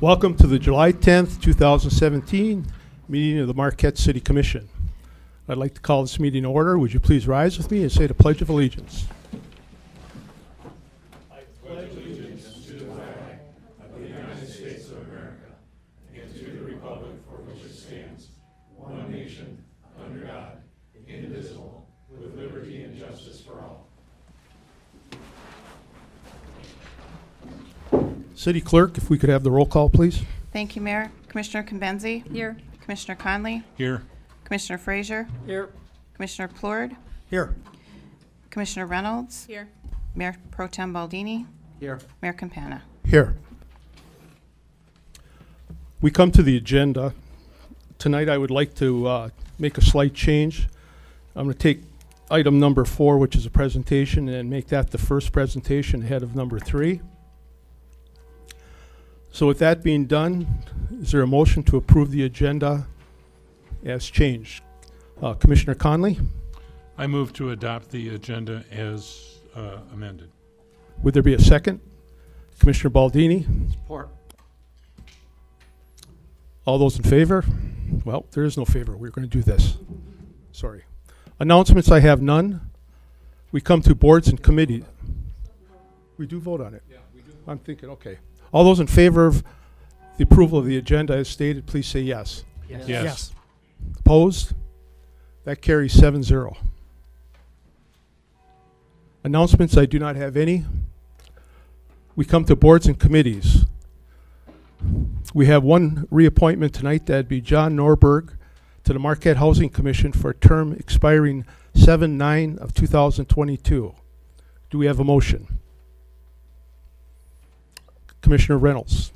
Welcome to the July 10th, 2017 meeting of the Marquette City Commission. I'd like to call this meeting to order. Would you please rise with me and say the Pledge of Allegiance? I pledge allegiance to the flag of the United States of America and to the republic for which it stands, one nation, under God, indivisible, with liberty and justice for all. City Clerk, if we could have the roll call, please. Thank you, Mayor. Commissioner Conbenzi? Here. Commissioner Conley? Here. Commissioner Frazier? Here. Commissioner Plourd? Here. Commissioner Reynolds? Here. Mayor Pro Tem Baldini? Here. Mayor Campana? Here. We come to the agenda. Tonight I would like to make a slight change. I'm going to take item number 4, which is a presentation, and make that the first presentation ahead of number 3. So with that being done, is there a motion to approve the agenda as changed? Commissioner Conley, I move to adopt the agenda as amended. would there be a second? Commissioner Baldini, Support. all those in favor? Well, there is no favor. We're going to do this. Sorry. Announcements, I have none. We come to boards and committees. We do vote on it? Yeah, we do. I'm thinking, okay. All those in favor of the approval of the agenda as stated, please say yes. Yes. Opposed? That carries 7-0. Announcements, I do not have any. We come to boards and committees. We have one reappointment tonight. That'd be John Norberg to the Marquette Housing Commission for a term expiring 7/9 of 2022. Do we have a motion? Commissioner Reynolds.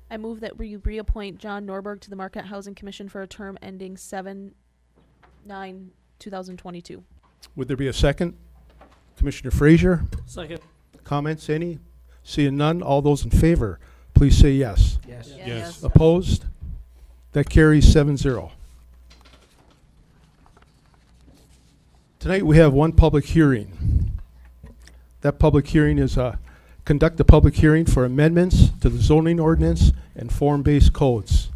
I move that we reappoint John Norberg to the Marquette Housing Commission for a term ending 7/9/2022. Would there be a second? Commissioner Frazier. Second. Comments, any? Seeing none, all those in favor, please say yes. Yes. Yes. Opposed? That carries 7-0. Tonight we have one public hearing. That public hearing is conduct a public hearing for amendments to the zoning ordinance and form-based codes.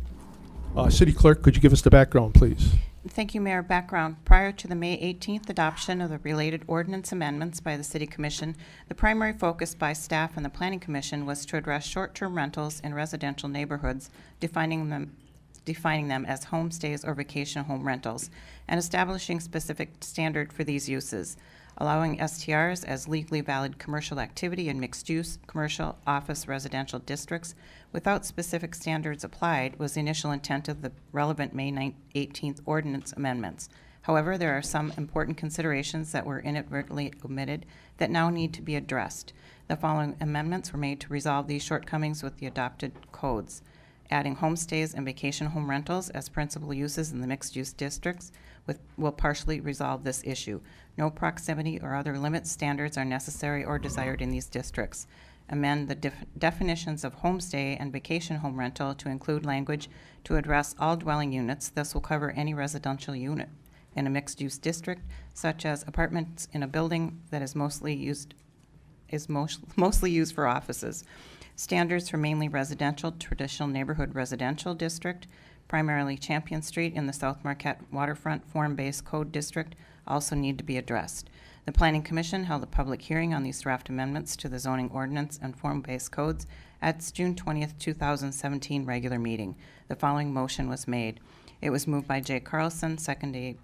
City Clerk, could you give us the background, please? Thank you, Mayor. Background. Prior to the May 18th adoption of the related ordinance amendments by the City Commission, the primary focus by staff and the Planning Commission was to address short-term rentals in residential neighborhoods, defining them as homestays or vacation home rentals, and establishing specific standard for these uses. Allowing STRs as legally valid commercial activity in mixed-use, commercial, office, residential districts without specific standards applied was the initial intent of the relevant May 18th ordinance amendments. However, there are some important considerations that were inadvertently omitted that now need to be addressed. The following amendments were made to resolve these shortcomings with the adopted codes. Adding homestays and vacation home rentals as principal uses in the mixed-use districts will partially resolve this issue. No proximity or other limit standards are necessary or desired in these districts. Amend the definitions of homestay and vacation home rental to include language to address all dwelling units. This will cover any residential unit in a mixed-use district, such as apartments in a building that is mostly used for offices. Standards for mainly residential, traditional neighborhood residential district, primarily Champion Street in the South Marquette Waterfront Form-Based Code District, also need to be addressed. The Planning Commission held a public hearing on these draft amendments to the zoning ordinance and form-based codes at its June 20th, 2017 regular meeting. The following motion was made. It was moved by Jay Carlson, seconded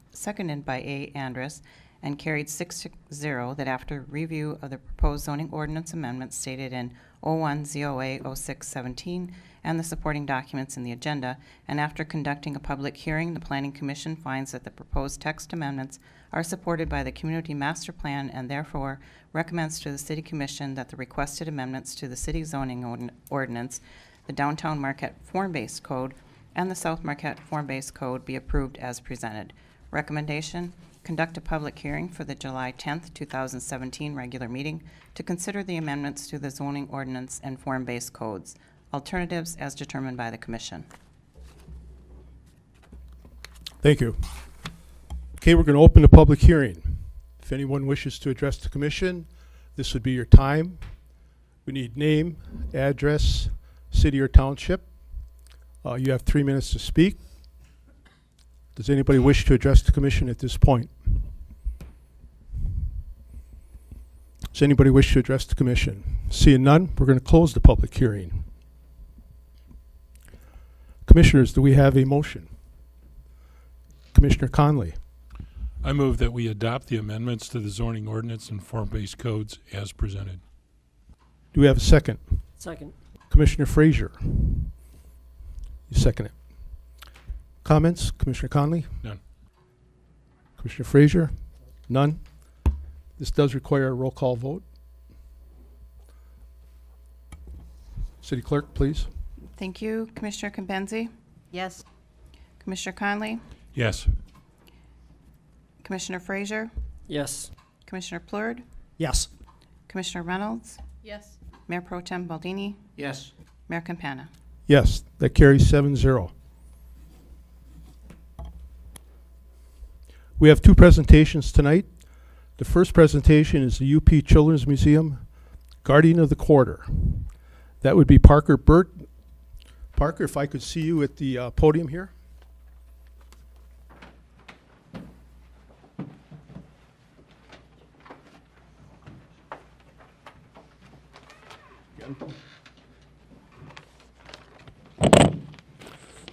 by A. Andrus, and carried 6-0 that after review of the proposed zoning ordinance amendments stated in 01 ZOA 0617 and the supporting documents in the agenda, and after conducting a public hearing, the Planning Commission finds that the proposed text amendments are supported by the Community Master Plan and therefore recommends to the City Commission that the requested amendments to the City Zoning Ordinance, the Downtown Marquette Form-Based Code, and the South Marquette Form-Based Code be approved as presented. Recommendation: conduct a public hearing for the July 10th, 2017 regular meeting to consider the amendments to the zoning ordinance and form-based codes. Alternatives as determined by the Commission. Thank you. Okay, we're going to open the public hearing. If anyone wishes to address the Commission, this would be your time. We need name, address, city or township. You have 3 minutes to speak. Does anybody wish to address the commission at this point? Does anybody wish to address the commission? Seeing none, we're going to close the public hearing. Commissioners, do we have a motion? Commissioner Conley. I move that we adopt the amendments to the zoning ordinance and form-based codes as presented. Do we have a second? Second. Commissioner Frazier. You second it. Comments? Commissioner Conley? None. Commissioner Frazier? None. This does require a roll call vote. City Clerk, please. Thank you. Commissioner Compenzi? Yes. Commissioner Conley? Yes. Commissioner Frazier? Yes. Commissioner Plurd? Yes. Commissioner Reynolds? Yes. Mayor Pro Tem Baldini? Yes. Mayor Campana? Yes, that carries 7-0. We have two presentations tonight. The first presentation is the UP Children's Museum, Guardian of the Quarter. That would be Parker Burt. Parker, if I could see you at the podium here.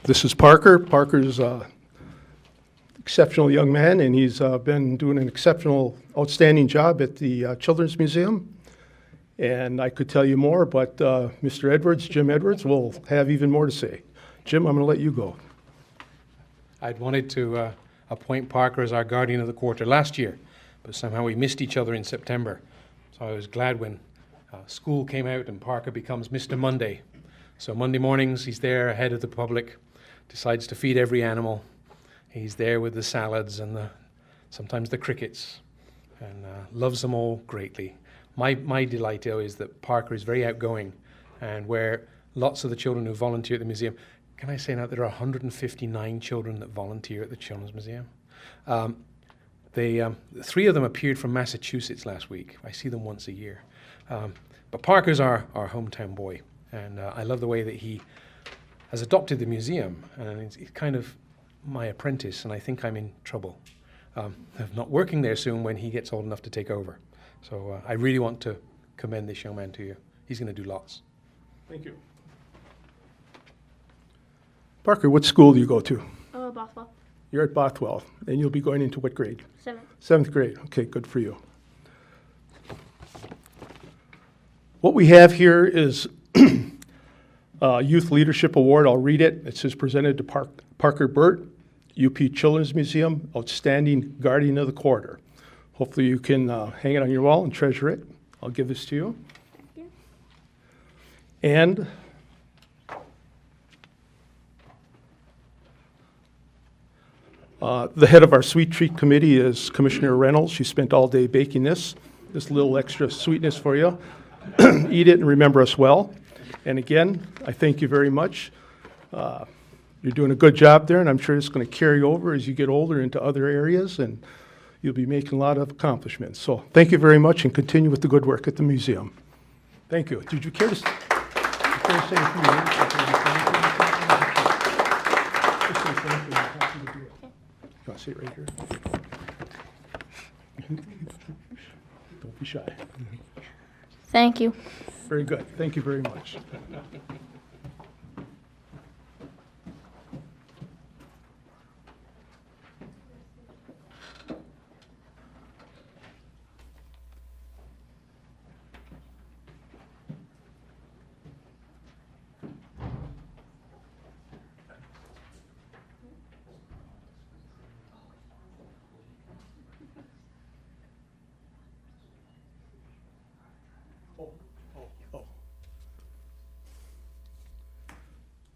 This is Parker. Parker's exceptional young man, and he's been doing an exceptional, outstanding job at the Children's Museum. And I could tell you more, but Mr. Edwards, Jim Edwards, will have even more to say. Jim, I'm going to let you go. I'd wanted to appoint Parker as our guardian of the quarter last year, but somehow we missed each other in September. So I was glad when school came out and Parker becomes Mr. Monday. So Monday mornings, he's there ahead of the public, decides to feed every animal. He's there with the salads and sometimes the crickets, and loves them all greatly. My delight, though, is that Parker is very outgoing, and where lots of the children who volunteer at the museum, can I say now there are 159 children that volunteer at the Children's Museum. Three of them appeared from Massachusetts last week. I see them once a year. But Parker's our hometown boy, and I love the way that he has adopted the museum, and he's kind of my apprentice, and I think I'm in trouble of not working there soon when he gets old enough to take over. So I really want to commend this young man to you. He's going to do lots. Thank you. Parker, what school do you go to? Bothwell. You're at Bothwell, and you'll be going into what grade? 7th. 7th grade. Okay, good for you. What we have here is Youth Leadership Award. I'll read it. It says presented to Parker Burt, UP Children's Museum, Outstanding Guardian of the Quarter. Hopefully you can hang it on your wall and treasure it. I'll give this to you. Yeah. And the head of our Sweet Treat Committee is Commissioner Reynolds. She spent all day baking this little extra sweetness for you. Eat it and remember us well. And again, I thank you very much. You're doing a good job there, and I'm sure it's going to carry over as you get older into other areas, and you'll be making a lot of accomplishments. So thank you very much, and continue with the good work at the museum. Thank you. Did you care to say a few words? You want to say it right here? Don't be shy. Thank you. Very good. Thank you very much.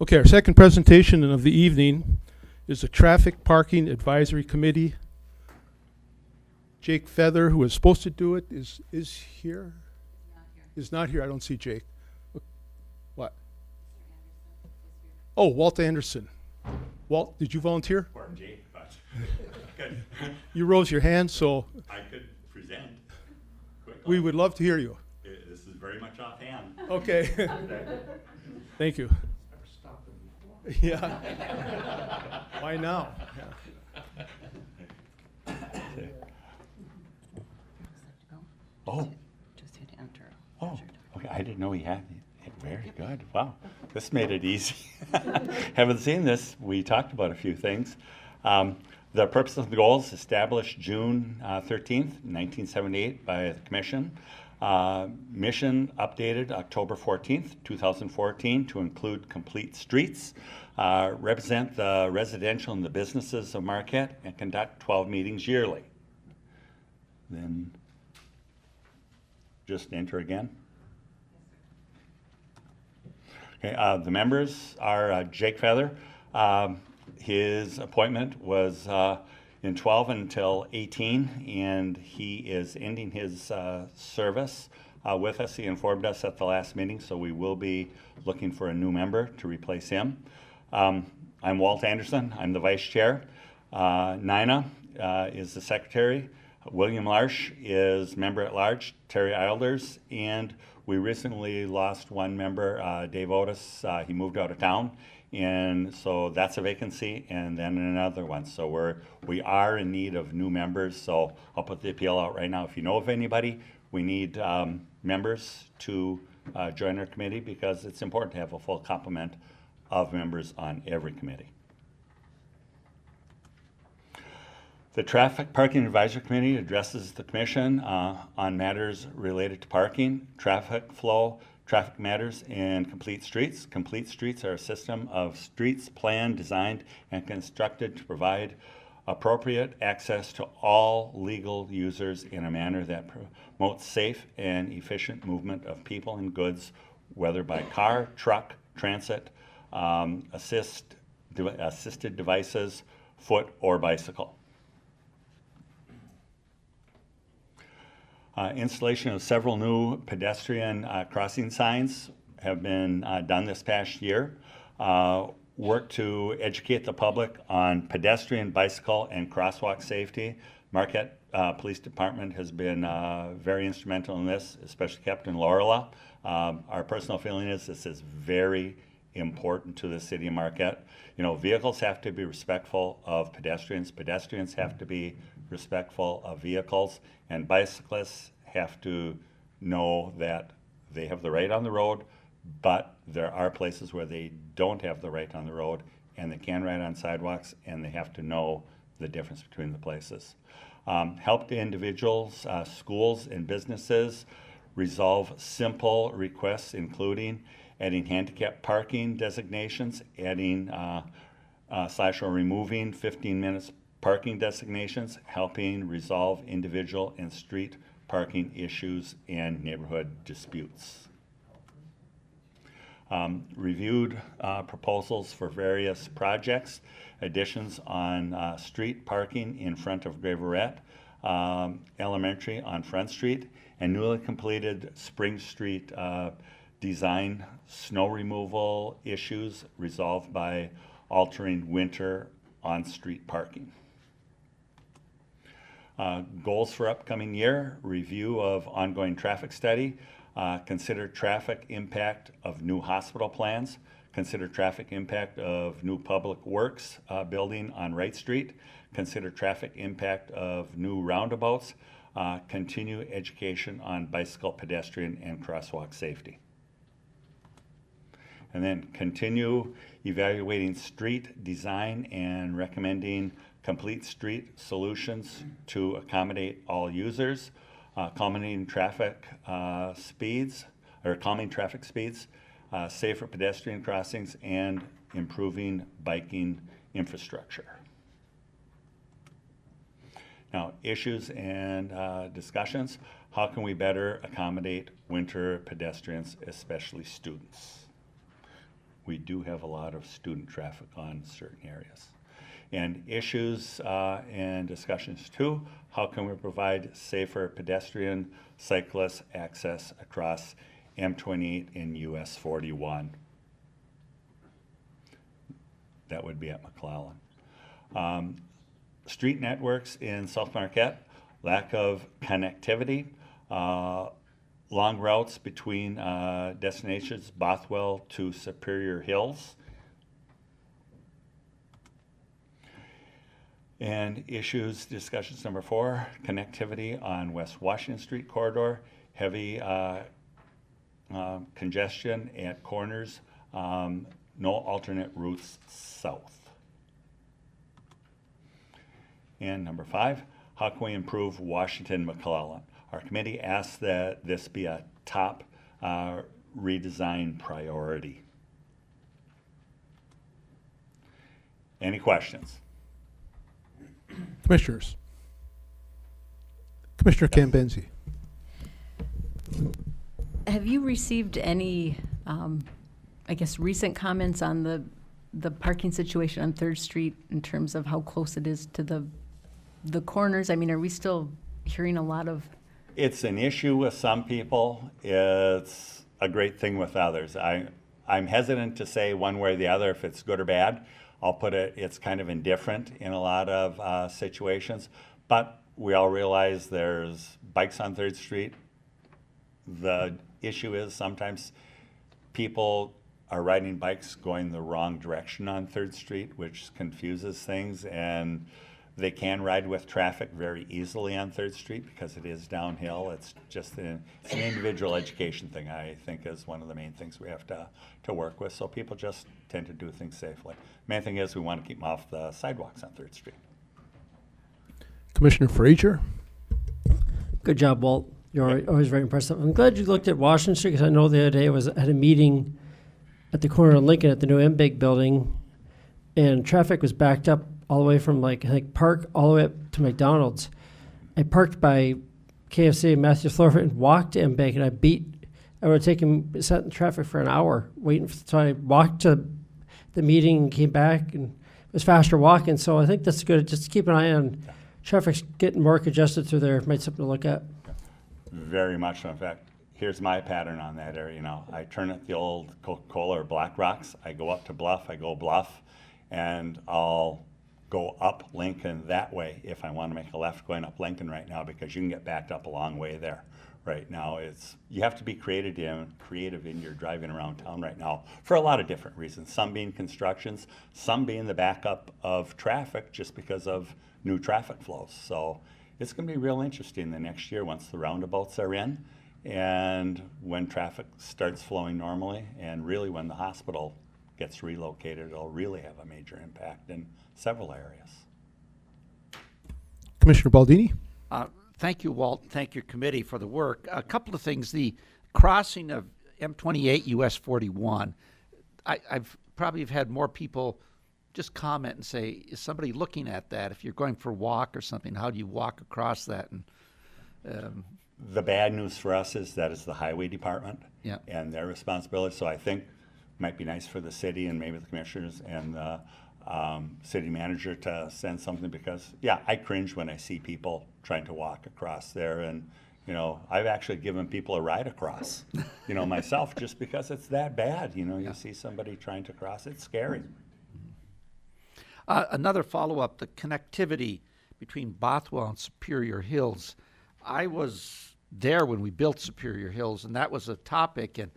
Okay, our second presentation of the evening is the Traffic Parking Advisory Committee. Jake Feather, who was supposed to do it, is here? Is not here. I don't see Jake. What? Oh, Walt Anderson. Walt, did you volunteer? Poor Jake, but good. You rose your hand, so I could present quickly. we would love to hear you. This is very much offhand. Okay. Thank you. Yeah. Why now? Yeah. Oh, Just hit enter. oh, okay, I didn't know he had it. Very good, wow. This made it easy. Haven't seen this. We talked about a few things. The purpose of the goals established June 13th, 1978 by the Commission. Mission updated October 14th, 2014 to include complete streets, represent the residential and the businesses of Marquette, and conduct 12 meetings yearly. Then just enter again. Okay, the members are Jake Feather. His appointment was in 12 until 18, and he is ending his service with us. He informed us at the last meeting, so we will be looking for a new member to replace him. I'm Walt Anderson. I'm the vice chair. Nina is the secretary. William Larsh is member at large. Terry Eilders, and we recently lost one member, Dave Otis. He moved out of town, and so that's a vacancy, and then another one. So we are in need of new members. So I'll put the appeal out right now. If you know of anybody, we need members to join our committee, because it's important to have a full complement of members on every committee. The Traffic Parking Advisory Committee addresses the Commission on matters related to parking, traffic flow, traffic matters, and complete streets. Complete streets are a system of streets planned, designed, and constructed to provide appropriate access to all legal users in a manner that promotes safe and efficient movement of people and goods, whether by car, truck, transit, assisted devices, foot, or bicycle. Installation of several new pedestrian crossing signs have been done this past year. Work to educate the public on pedestrian, bicycle, and crosswalk safety. Marquette Police Department has been very instrumental in this, especially Captain Laurela. Our personal feeling is this is very important to the city of Marquette. You know, vehicles have to be respectful of pedestrians. Pedestrians have to be respectful of vehicles, and bicyclists have to know that they have the right on the road, but there are places where they don't have the right on the road, and they can ride on sidewalks, and they have to know the difference between the places. Help to individuals, schools, and businesses resolve simple requests, including adding handicap parking designations, adding or removing 15 minutes parking designations, helping resolve individual and street parking issues and neighborhood disputes. Reviewed proposals for various projects, additions on street parking in front of Graverette, Elementary on Front Street, and newly completed Spring Street design snow removal issues resolved by altering winter on-street parking. Goals for upcoming year: review of ongoing traffic study, consider traffic impact of new hospital plans, consider traffic impact of new public works building on Wright Street, consider traffic impact of new roundabouts, continue education on bicycle, pedestrian, and crosswalk safety. And then continue evaluating street design and recommending complete street solutions to accommodate all users, calming traffic speeds, safer pedestrian crossings, and improving biking infrastructure. Now, issues and discussions. How can we better accommodate winter pedestrians, especially students? We do have a lot of student traffic on certain areas. And issues and discussions too. How can we provide safer pedestrian, cyclist access across M28 and US 41? That would be at McClellan. Street networks in South Marquette, lack of connectivity, long routes between destinations, Bothwell to Superior Hills. And issues, discussions number 4, connectivity on West Washington Street corridor, heavy congestion at corners, no alternate routes south. And number 5, how can we improve Washington McClellan? Our committee asks that this be a top redesign priority. Any questions? Commissioners. Commissioner Cambenzi. Have you received any, I guess, recent comments on the parking situation on 3rd Street in terms of how close it is to the corners? I mean, are we still hearing a lot of? It's an issue with some people. It's a great thing with others. I'm hesitant to say one way or the other if it's good or bad. I'll put it, it's kind of indifferent in a lot of situations, but we all realize there's bikes on 3rd Street. The issue is sometimes people are riding bikes going the wrong direction on 3rd Street, which confuses things, and they can ride with traffic very easily on 3rd Street because it is downhill. It's just it's an individual education thing, I think, is one of the main things we have to work with. So people just tend to do things safely. Main thing is we want to keep them off the sidewalks on 3rd Street. Commissioner Frazier. Good job, Walt. You're always very impressive. I'm glad you looked at Washington Street because I know the other day I was at a meeting at the corner of Lincoln at the new MBIG building, and traffic was backed up all the way from I think Park all the way up to McDonald's. I parked by KFC and Matthew Thorpe and walked to MBIG, and I would have sat in traffic for an hour waiting. So I walked to the meeting and came back, and it was faster walking. So I think that's good. Just keep an eye on traffic's getting more congested through there. Might be something to look at. Very much so. In fact, here's my pattern on that area. You know, I turn at the old Coca-Cola or Black Rocks. I go up to Bluff. I go Bluff, and I'll go up Lincoln that way if I want to make a left going up Lincoln right now, because you can get backed up a long way there. Right now, you have to be creative in your driving around town right now for a lot of different reasons. Some being constructions, some being the backup of traffic just because of new traffic flows. So it's going to be real interesting the next year once the roundabouts are in, and when traffic starts flowing normally, and really when the hospital gets relocated, it'll really have a major impact in several areas. Commissioner Baldini. Thank you, Walt. Thank your committee for the work. A couple of things. The crossing of M28 US 41, I've probably had more people just comment and say, is somebody looking at that? If you're going for a walk or something, how do you walk across that? And the bad news for us is that is the highway department Yeah. and their responsibility. So I think it might be nice for the city and maybe the commissioners and the city manager to send something, because yeah, I cringe when I see people trying to walk across there, and you know, I've actually given people a ride across, you know, myself, just because it's that bad. You know, you see somebody trying to cross, it's scary. Another follow-up, the connectivity between Bothwell and Superior Hills. I was there when we built Superior Hills, and that was a topic, and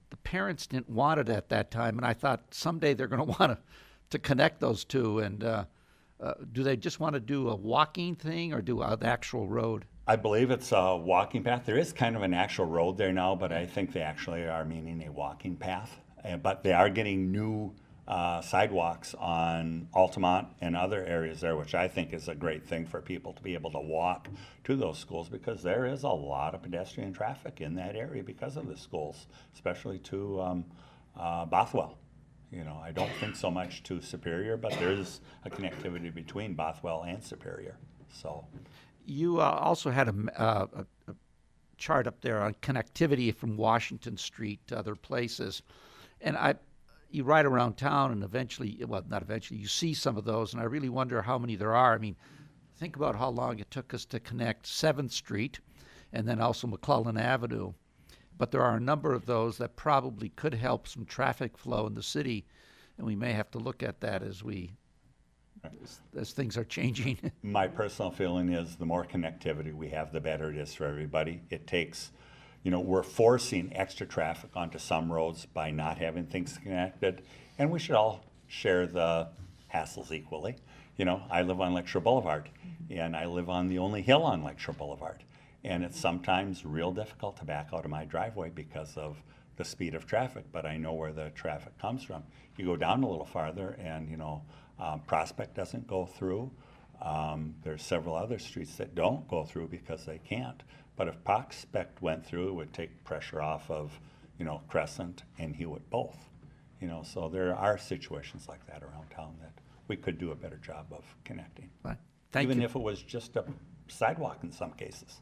the parents didn't want it at that time, and I thought someday they're going to want to connect those two. And do they just want to do a walking thing or do an actual road? I believe it's a walking path. There is kind of an actual road there now, but I think they actually are meaning a walking path. But they are getting new sidewalks on Altamont and other areas there, which I think is a great thing for people to be able to walk to those schools, because there is a lot of pedestrian traffic in that area because of the schools, especially to Bothwell. You know, I don't think so much to Superior, but there is a connectivity between Bothwell and Superior. So, You also had a chart up there on connectivity from Washington Street to other places, and you ride around town and eventually, well, not eventually, you see some of those, and I really wonder how many there are. I mean, think about how long it took us to connect 7th Street and then also McClellan Avenue. But there are a number of those that probably could help some traffic flow in the city, and we may have to look at that as things are changing. my personal feeling is the more connectivity we have, the better it is for everybody. It takes, you know, we're forcing extra traffic onto some roads by not having things connected, and we should all share the hassles equally. You know, I live on Lakeshore Boulevard, and I live on the only hill on Lakeshore Boulevard. And it's sometimes real difficult to back out of my driveway because of the speed of traffic, but I know where the traffic comes from. You go down a little farther and, you know, Prospect doesn't go through. There's several other streets that don't go through because they can't. But if Prospect went through, it would take pressure off of, you know, Crescent and Hewitt both. You know, so there are situations like that around town that we could do a better job of connecting. Right. Thank Even you. if it was just a sidewalk in some cases.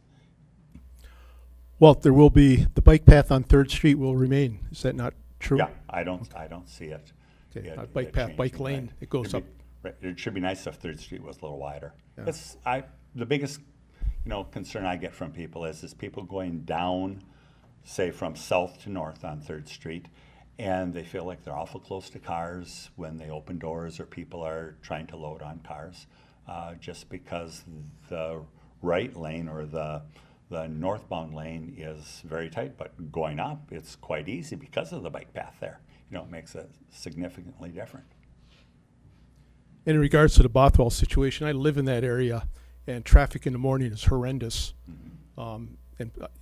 Well, there will be, the bike path on Third Street will remain. Is that not true? Yeah, I don't see it. Okay, it- not bike it path, bike changing, lane, right. it goes It'd up. be- Right, it should be nice if Third Street was a little wider. Yeah. The biggest, you know, concern I get from people is people going down, say from south to north on Third Street, and they feel like they're awful close to cars when they open doors or people are trying to load on cars, just because the right lane or the northbound lane is very tight, but going up, it's quite easy because of the bike path there. You know, it makes it significantly different. In regards to the Bothwell situation, I live in that area, and traffic in the morning is horrendous. You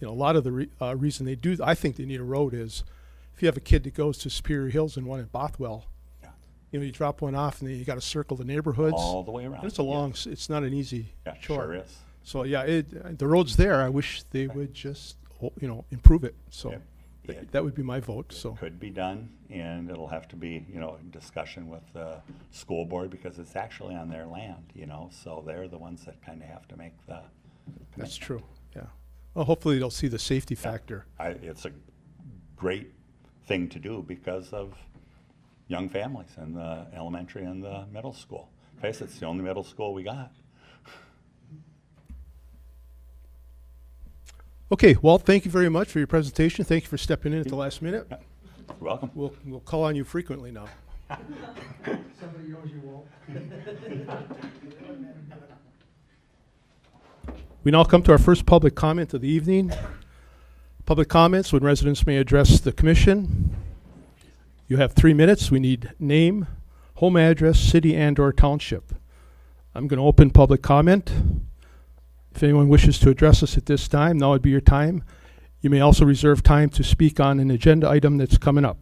know, a lot of the reason they do, I think they need a road is, if you have a kid that goes to Superior Hills and one at Bothwell, Yeah. you know, you drop one off, and then you got to circle the neighborhoods. All the way around. And it's a long, it's not an easy Yeah, chore. sure is. So yeah, the road's there. I wish they would just, you know, improve it. So Yep. It that would be my vote. So could be done, and it'll have to be, you know, in discussion with the school board because it's actually on their land, you know, so they're the ones that kind of have to make the that's commitment. true. Yeah. Well, hopefully they'll see the safety factor. It's a great thing to do because of young families in the elementary and the middle school. Face it, it's the only middle school we got. Okay, Walt, thank you very much for your presentation. Thank you for stepping in at the last minute. You're welcome. We'll call on you frequently now. We now come to our first public comment of the evening. Public comments when residents may address the commission. You have 3 minutes. We need name, home address, city and/or township. I'm going to open public comment. If anyone wishes to address us at this time, now would be your time. You may also reserve time to speak on an agenda item that's coming up.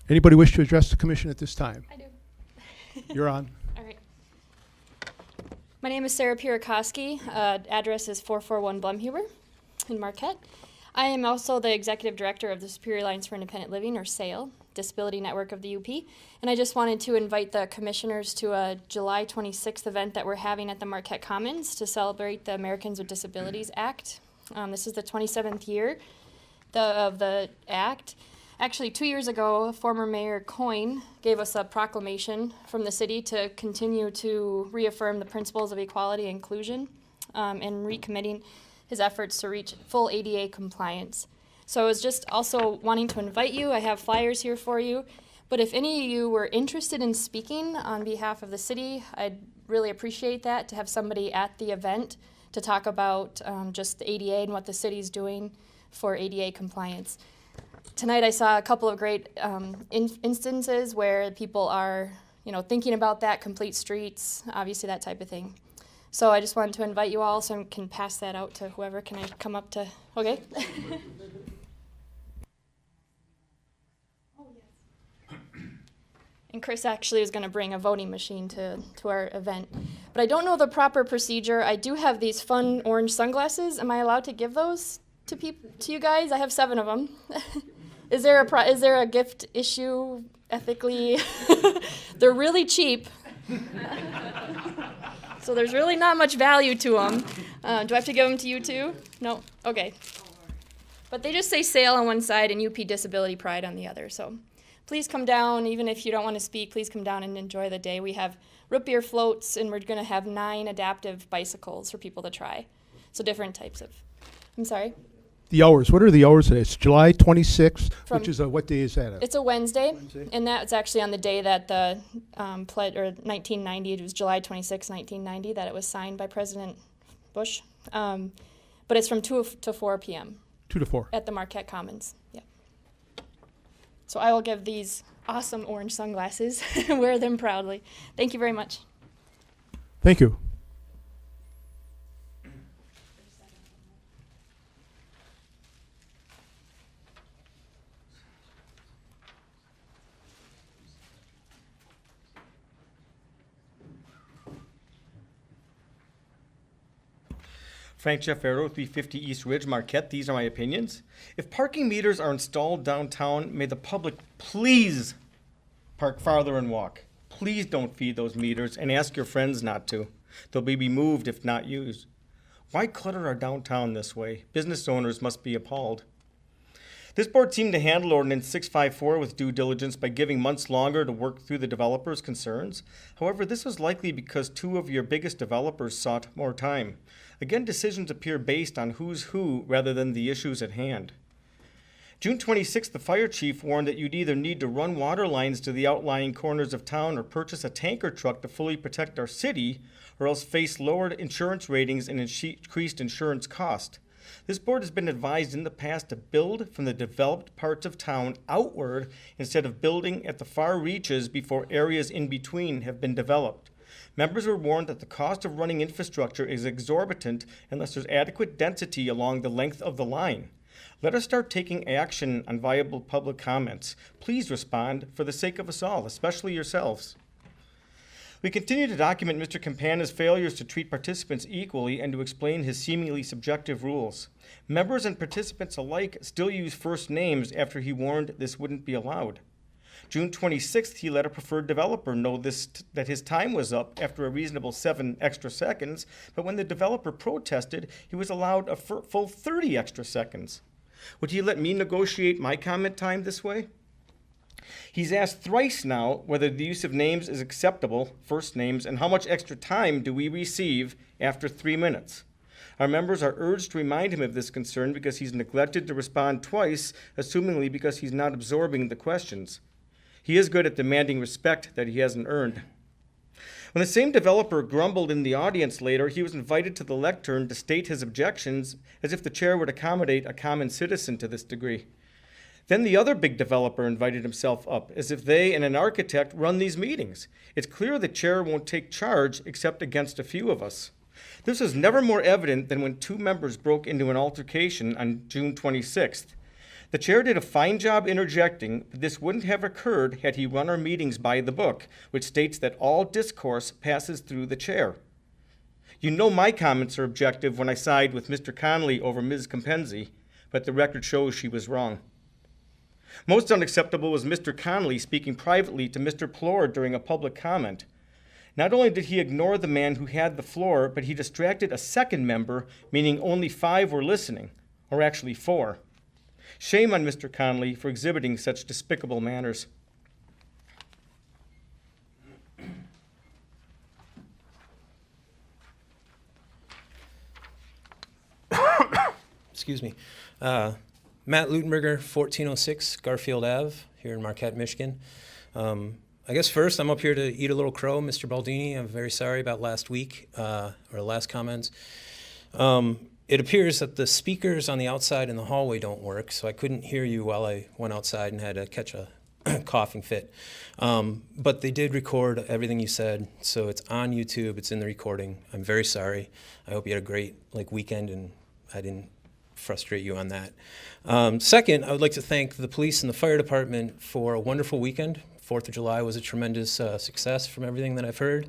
Anybody wish to address the commission at this time? I do. You're on. All right. My name is Sarah Pierakoski. Address is 441 Blumhuber in Marquette. I am also the executive director of the Superior Alliance for Independent Living, or SAIL, Disability Network of the UP. And I just wanted to invite the commissioners to a July 26th event that we're having at the Marquette Commons to celebrate the Americans with Disabilities Act. This is the 27th year of the act. Actually, 2 years ago, former Mayor Coyne gave us a proclamation from the city to continue to reaffirm the principles of equality and inclusion, and recommitting his efforts to reach full ADA compliance. So I was just also wanting to invite you. I have flyers here for you. But if any of you were interested in speaking on behalf of the city, I'd really appreciate that, to have somebody at the event to talk about just the ADA and what the city's doing for ADA compliance. Tonight I saw a couple of great instances where people are, you know, thinking about that, complete streets, obviously that type of thing. So I just wanted to invite you all so I can pass that out to whoever. Can I come up to, okay? And Chris actually is going to bring a voting machine to our event. But I don't know the proper procedure. I do have these fun orange sunglasses. Am I allowed to give those to you guys? I have 7 of them. Is there a gift issue ethically? They're really cheap. So there's really not much value to them. Do I have to give them to you too? No? Okay. But they just say SAIL on one side and UP Disability Pride on the other. So please come down. Even if you don't want to speak, please come down and enjoy the day. We have root beer floats, and we're going to have 9 adaptive bicycles for people to try. So different types of, I'm sorry? The hours. What are the hours today? It's July 26th, From- which is what day is that at? It's a Wednesday, and that's actually on the day that the 1990, it was July 26, 1990, that it was signed by President Bush. But it's from 2 to 4 p.m. 2 to 4. at the Marquette Commons. Yeah. So I will give these awesome orange sunglasses, wear them proudly. Thank you very much. Thank you. Frank Jeffero, 350 East Ridge, Marquette. These are my opinions. If parking meters are installed downtown, may the public please park farther and walk. Please don't feed those meters and ask your friends not to. They'll be removed if not used. Why clutter our downtown this way? Business owners must be appalled. This board seemed to handle Ordinance 654 with due diligence by giving months longer to work through the developers' concerns. However, this was likely because two of your biggest developers sought more time. Again, decisions appear based on who's who rather than the issues at hand. June 26th, the fire chief warned that you'd either need to run water lines to the outlying corners of town or purchase a tanker truck to fully protect our city, or else face lowered insurance ratings and increased insurance cost. This board has been advised in the past to build from the developed parts of town outward instead of building at the far reaches before areas in between have been developed. Members were warned that the cost of running infrastructure is exorbitant unless there's adequate density along the length of the line. Let us start taking action on viable public comments. Please respond for the sake of us all, especially yourselves. We continue to document Mr. Campana's failures to treat participants equally and to explain his seemingly subjective rules. Members and participants alike still use first names after he warned this wouldn't be allowed. June 26th, he let a preferred developer know that his time was up after a reasonable 7 extra seconds, but when the developer protested, he was allowed a full 30 extra seconds. Would he let me negotiate my comment time this way? He's asked thrice now whether the use of names is acceptable, first names, and how much extra time do we receive after 3 minutes. Our members are urged to remind him of this concern because he's neglected to respond twice, assumingly because he's not absorbing the questions. He is good at demanding respect that he hasn't earned. When the same developer grumbled in the audience later, he was invited to the lectern to state his objections as if the chair would accommodate a common citizen to this degree. Then the other big developer invited himself up, as if they and an architect run these meetings. It's clear the chair won't take charge except against a few of us. This was never more evident than when 2 members broke into an altercation on June 26th. The chair did a fine job interjecting, but this wouldn't have occurred had he run our meetings by the book, which states that all discourse passes through the chair. You know my comments are objective when I side with Mr. Conley over Ms. Compensi, but the record shows she was wrong. Most unacceptable was Mr. Conley speaking privately to Mr. Plord during a public comment. Not only did he ignore the man who had the floor, but he distracted a second member, meaning only 5 were listening, or actually 4. Shame on Mr. Conley for exhibiting such despicable manners. Excuse me. Matt Lutenberger, 1406 Garfield Ave, here in Marquette, Michigan. I guess first, I'm up here to eat a little crow, Mr. Baldini. I'm very sorry about last week, or last comments. It appears that the speakers on the outside in the hallway don't work, so I couldn't hear you while I went outside and had to catch a coughing fit. But they did record everything you said, so it's on YouTube, it's in the recording. I'm very sorry. I hope you had a great weekend and I didn't frustrate you on that. Second, I would like to thank the police and the fire department for a wonderful weekend. 4th of July was a tremendous success from everything that I've heard.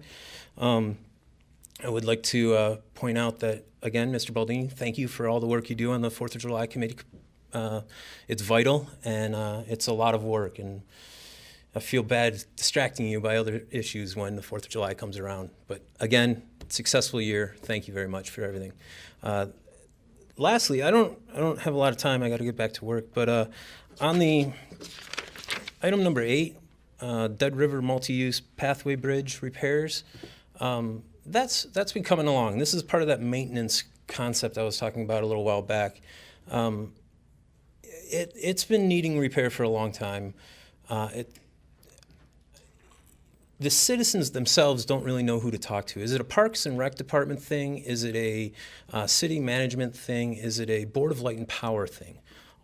I would like to point out that, again, Mr. Baldini, thank you for all the work you do on the 4th of July committee. It's vital, and it's a lot of work, and I feel bad distracting you by other issues when the 4th of July comes around. But again, successful year. Thank you very much for everything. Lastly, I don't have a lot of time. I got to get back to work. But on the item number 8, Dead River Multi-Use Pathway Bridge repairs, that's been coming along. This is part of that maintenance concept I was talking about a little while back. It's been needing repair for a long time. The citizens themselves don't really know who to talk to. Is it a Parks and Rec Department thing? Is it a city management thing? Is it a Board of Light and Power thing?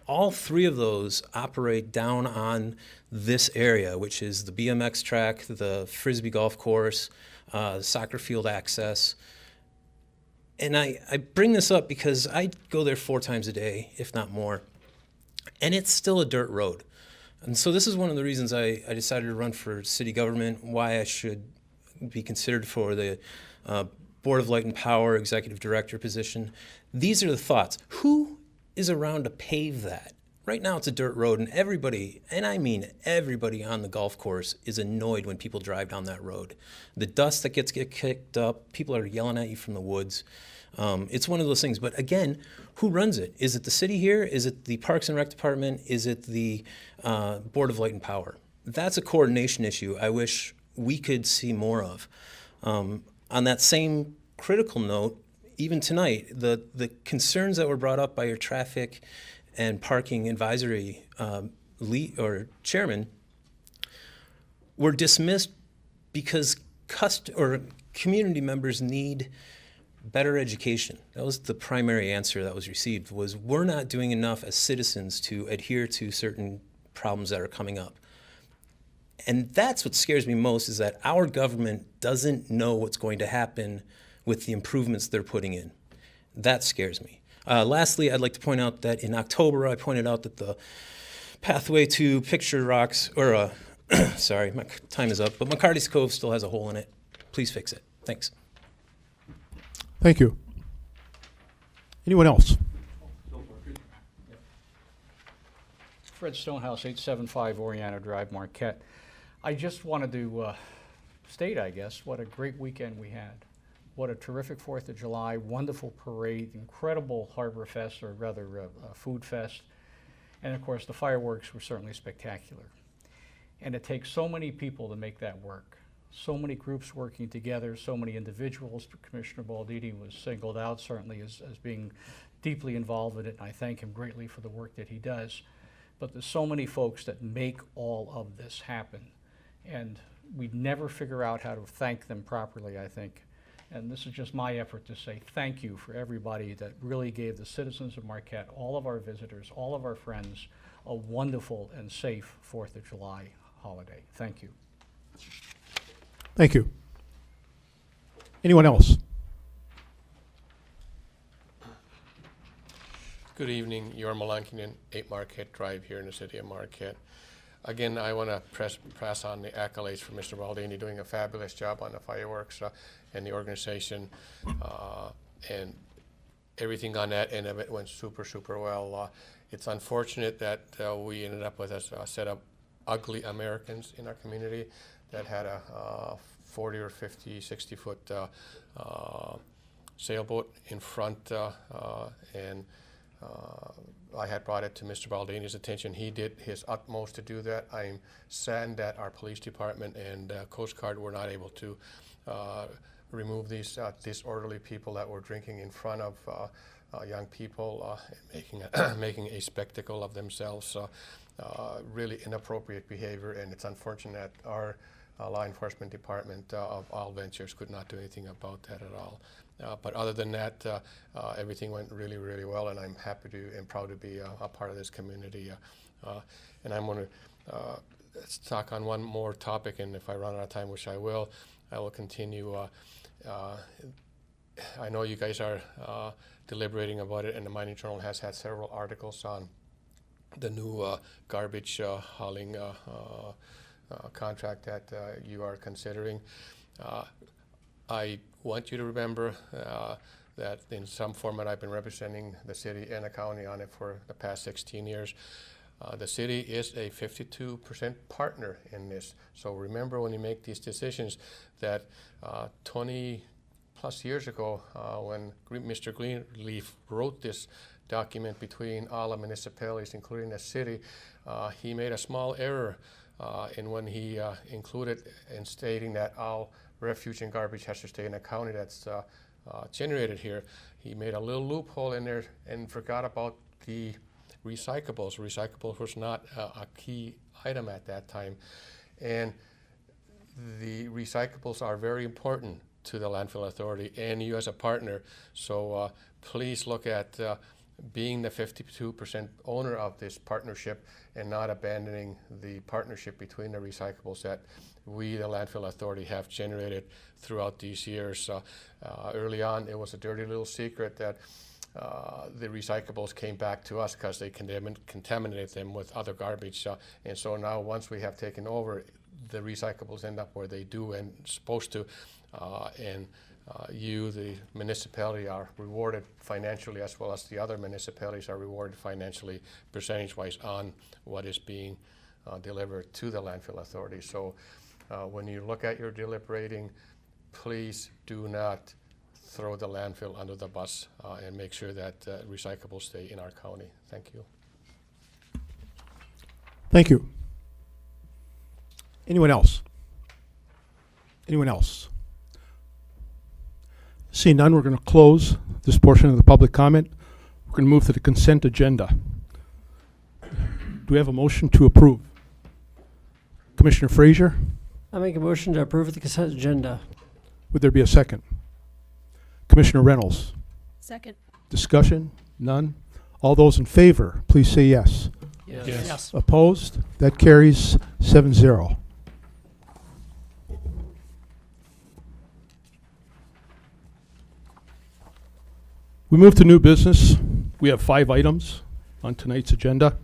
all three of those operate down on this area, which is the BMX track, the Frisbee golf course, soccer field access. And I bring this up because I go there 4 times a day, if not more, and it's still a dirt road. And so this is one of the reasons I decided to run for city government, why I should be considered for the Board of Light and Power Executive Director position. These are the thoughts. Who is around to pave that? Right now it's a dirt road, and everybody, and I mean everybody on the golf course, is annoyed when people drive down that road. The dust that gets kicked up, people are yelling at you from the woods. It's one of those things. But again, who runs it? Is it the city here? Is it the Parks and Rec Department? Is it the Board of Light and Power? That's a coordination issue I wish we could see more of. On that same critical note, even tonight, the concerns that were brought up by your traffic and parking advisory lead or chairman were dismissed because community members need better education. That was the primary answer that was received, was we're not doing enough as citizens to adhere to certain problems that are coming up. And that's what scares me most, is that our government doesn't know what's going to happen with the improvements they're putting in. That scares me. Lastly, I'd like to point out that in October, I pointed out that the pathway to Picture Rocks, or sorry, my time is up, but McCarty's Cove still has a hole in it. Please fix it. Thanks. Thank you. Anyone else? Fred Stonehouse, 875 Oriana Drive, Marquette. I just wanted to state, I guess, what a great weekend we had. What a terrific 4th of July, wonderful parade, incredible Harbor Fest, or rather Food Fest. And of course, the fireworks were certainly spectacular. And it takes so many people to make that work. So many groups working together, so many individuals. Commissioner Baldini was singled out certainly as being deeply involved in it, and I thank him greatly for the work that he does. But there's so many folks that make all of this happen. And we never figure out how to thank them properly, I think. And this is just my effort to say thank you for everybody that really gave the citizens of Marquette, all of our visitors, all of our friends, a wonderful and safe 4th of July holiday. Thank you. Thank you. Anyone else? Good evening. Yor Malankinen, 8 Marquette Drive here in the city of Marquette. Again, I want to press on the accolades for Mr. Baldini doing a fabulous job on the fireworks and the organization and everything on that end of it went super, super well. It's unfortunate that we ended up with a set of ugly Americans in our community that had a 40 or 50, 60-foot sailboat in front and I had brought it to Mr. Baldini's attention. He did his utmost to do that. I'm saddened that our police department and Coast Guard were not able to remove these disorderly people that were drinking in front of young people, making a spectacle of themselves. Really inappropriate behavior, and it's unfortunate that our law enforcement department of all ventures could not do anything about that at all. But other than that, everything went really, really well, and I'm happy to and proud to be a part of this community. And I'm going to talk on one more topic, and if I run out of time, which I will continue. I know you guys are deliberating about it, and the Mining Journal has had several articles on the new garbage hauling contract that you are considering. I want you to remember that in some format I've been representing the city and the county on it for the past 16 years. The city is a 52% partner in this. So remember when you make these decisions that 20 plus years ago when Mr. Greenleaf wrote this document between all the municipalities, including the city, he made a small error in when he included in stating that all refuse and garbage has to stay in a county that's generated here. He made a little loophole in there and forgot about the recyclables. Recyclables was not a key item at that time. And the recyclables are very important to the landfill authority and you as a partner. So please look at being the 52% owner of this partnership and not abandoning the partnership between the recyclables that we, the landfill authority, have generated throughout these years. Early on, it was a dirty little secret that the recyclables came back to us because they contaminated them with other garbage. And so now, once we have taken over, the recyclables end up where they do and supposed to. You, the municipality, are rewarded financially, as well as the other municipalities are rewarded financially, percentage-wise, on what is being delivered to the landfill authority. So when you look at your deliberating, please do not throw the landfill under the bus and make sure that recyclables stay in our county. Thank you. Thank you. Anyone else? Anyone else? Seeing none, we're going to close this portion of the public comment. We're going to move to the consent agenda. Do we have a motion to approve? Commissioner Frazier, I make a motion to approve the consent agenda. would there be a second? Commissioner Reynolds, Second. discussion? None? All those in favor, please say yes. Yes. Opposed? That carries 7-0. We move to new business. We have 5 items on tonight's agenda.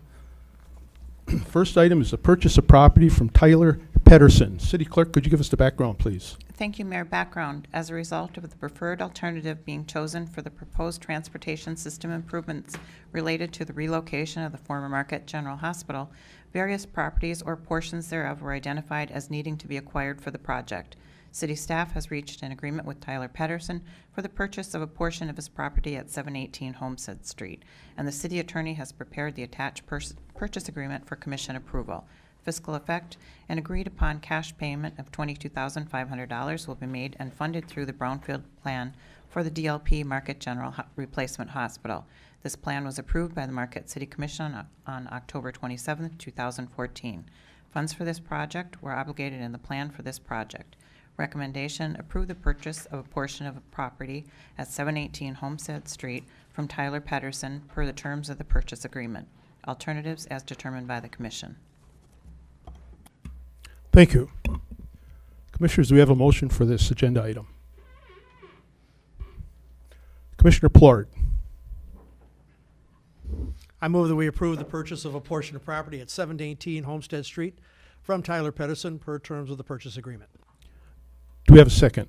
First item is the purchase of property from Tyler Pedersen. City Clerk, could you give us the background, please? Thank you, Mayor. Background. As a result of the preferred alternative being chosen for the proposed transportation system improvements related to the relocation of the former Marquette General Hospital, various properties or portions thereof were identified as needing to be acquired for the project. City staff has reached an agreement with Tyler Pedersen for the purchase of a portion of his property at 718 Homestead Street, and the city attorney has prepared the attached purchase agreement for commission approval. Fiscal effect: an agreed upon cash payment of $22,500 will be made and funded through the Brownfield Plan for the DLP Marquette General Replacement Hospital. This plan was approved by the Marquette City Commission on October 27, 2014. Funds for this project were obligated in the plan for this project. Recommendation: approve the purchase of a portion of a property at 718 Homestead Street from Tyler Pedersen per the terms of the purchase agreement. Alternatives as determined by the Commission. Thank you. Commissioners, do we have a motion for this agenda item? Commissioner Plord. I move that we approve the purchase of a portion of property at 718 Homestead Street from Tyler Pedersen per terms of the purchase agreement. Do we have a second?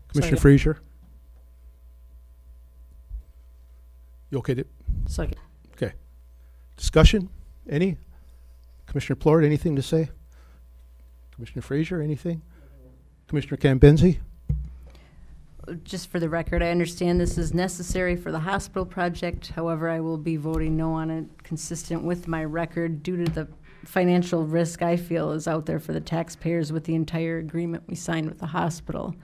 Commissioner Second. Frazier? You okay to? Second. Okay. Discussion? Any? Commissioner Plord, anything to say? Commissioner Frazier, anything? Commissioner Cambenzi? Just for the record, I understand this is necessary for the hospital project. However, I will be voting no on it, consistent with my record, due to the financial risk I feel is out there for the taxpayers with the entire agreement we signed with the hospital.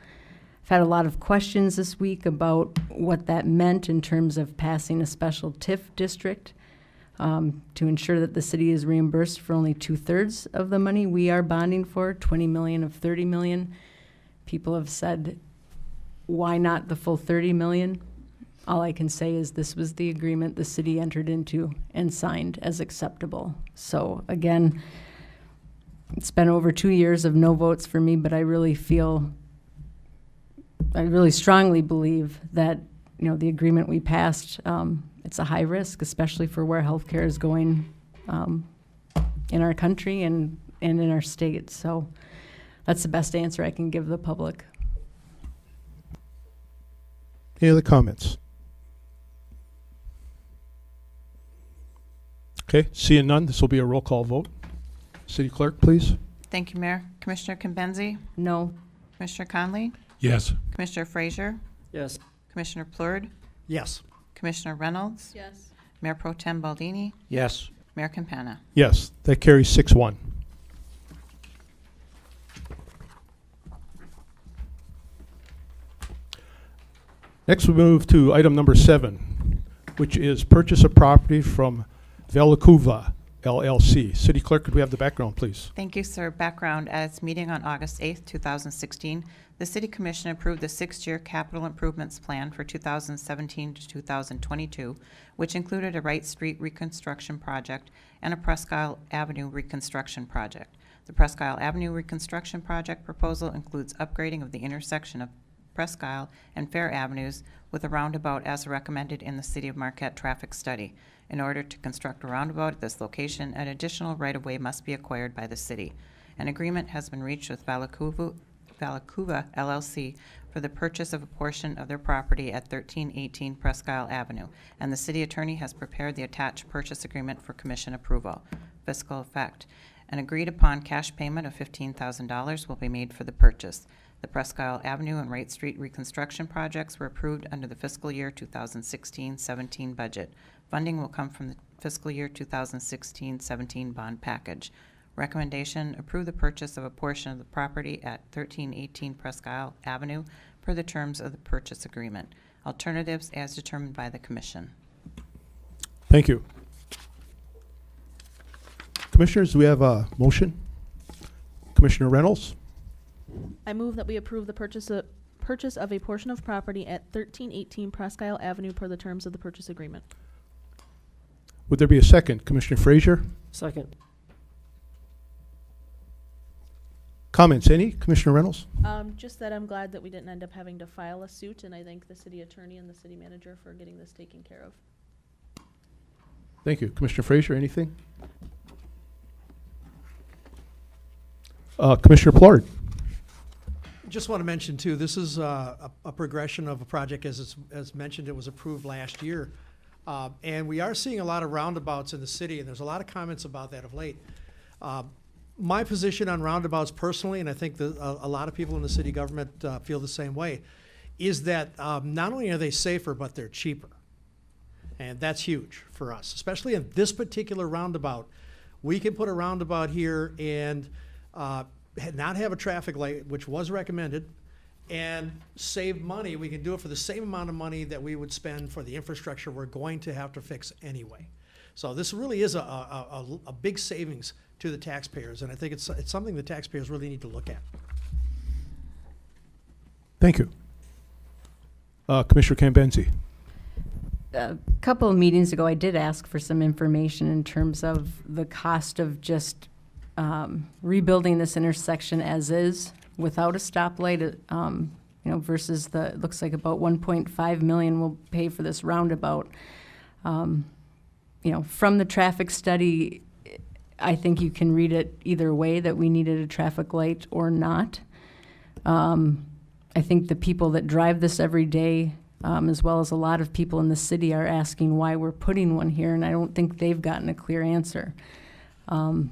I've had a lot of questions this week about what that meant in terms of passing a special TIF district to ensure that the city is reimbursed for only 2/3 of the money we are bonding for, 20 million of 30 million. People have said, why not the full 30 million? All I can say is this was the agreement the city entered into and signed as acceptable. So again, it's been over 2 years of no votes for me, but I really strongly believe that, you know, the agreement we passed, it's a high risk, especially for where healthcare is going in our country and in our state. So that's the best answer I can give the public. Any other comments? Okay, seeing none, this will be a roll call vote. City Clerk, please. Thank you, Mayor. Commissioner Cambenzi? No. Commissioner Conley? Yes. Commissioner Frazier? Yes. Commissioner Plurd? Yes. Commissioner Reynolds? Yes. Mayor Pro Tem Baldini? Yes. Mayor Campana? Yes, that carries 6-1. Next, we move to item number 7, which is purchase of property from Velacuva LLC. City Clerk, could we have the background, please? Thank you, sir. Background, at its meeting on August 8th, 2016, the City Commission approved the 6-year capital improvements plan for 2017 to 2022, which included a Wright Street reconstruction project and a Presque Isle Avenue reconstruction project. The Presque Isle Avenue reconstruction project proposal includes upgrading of the intersection of Presque Isle and Fair Avenues with a roundabout as recommended in the City of Marquette traffic study. In order to construct a roundabout at this location, an additional right-of-way must be acquired by the city. An agreement has been reached with Valacuva LLC for the purchase of a portion of their property at 1318 Presque Isle Avenue, and the city attorney has prepared the attached purchase agreement for commission approval. Fiscal effect. An agreed-upon cash payment of $15,000 will be made for the purchase. The Presque Isle Avenue and Wright Street reconstruction projects were approved under the fiscal year 2016-17 budget. Funding will come from the fiscal year 2016-17 bond package. Recommendation, approve the purchase of a portion of the property at 1318 Presque Isle Avenue per the terms of the purchase agreement. Alternatives as determined by the commission. Thank you. Commissioners, do we have a motion? Commissioner Reynolds? I move that we approve the purchase of a portion of property at 1318 Presque Isle Avenue per the terms of the purchase agreement. Would there be a second? Commissioner Frazier? Second. Comments, any? Commissioner Reynolds? Just that I'm glad that we didn't end up having to file a suit, and I thank the city attorney and the city manager for getting this taken care of. Thank you. Commissioner Frazier, anything? Commissioner Plord? Just want to mention too, this is a progression of a project as mentioned. It was approved last year. And we are seeing a lot of roundabouts in the city, and there's a lot of comments about that of late. My position on roundabouts personally, and I think a lot of people in the city government feel the same way, is that not only are they safer, but they're cheaper. And that's huge for us, especially in this particular roundabout. We can put a roundabout here and not have a traffic light, which was recommended, and save money. We can do it for the same amount of money that we would spend for the infrastructure we're going to have to fix anyway. So this really is a big savings to the taxpayers, and I think it's something the taxpayers really need to look at. Thank you. Commissioner Cambenzi? A couple of meetings ago, I did ask for some information in terms of the cost of just rebuilding this intersection as is without a stoplight, versus it looks like about 1.5 million will pay for this roundabout. From the traffic study, I think you can read it either way, that we needed a traffic light or not. I think the people that drive this every day, as well as a lot of people in the city, are asking why we're putting one here, and I don't think they've gotten a clear answer. The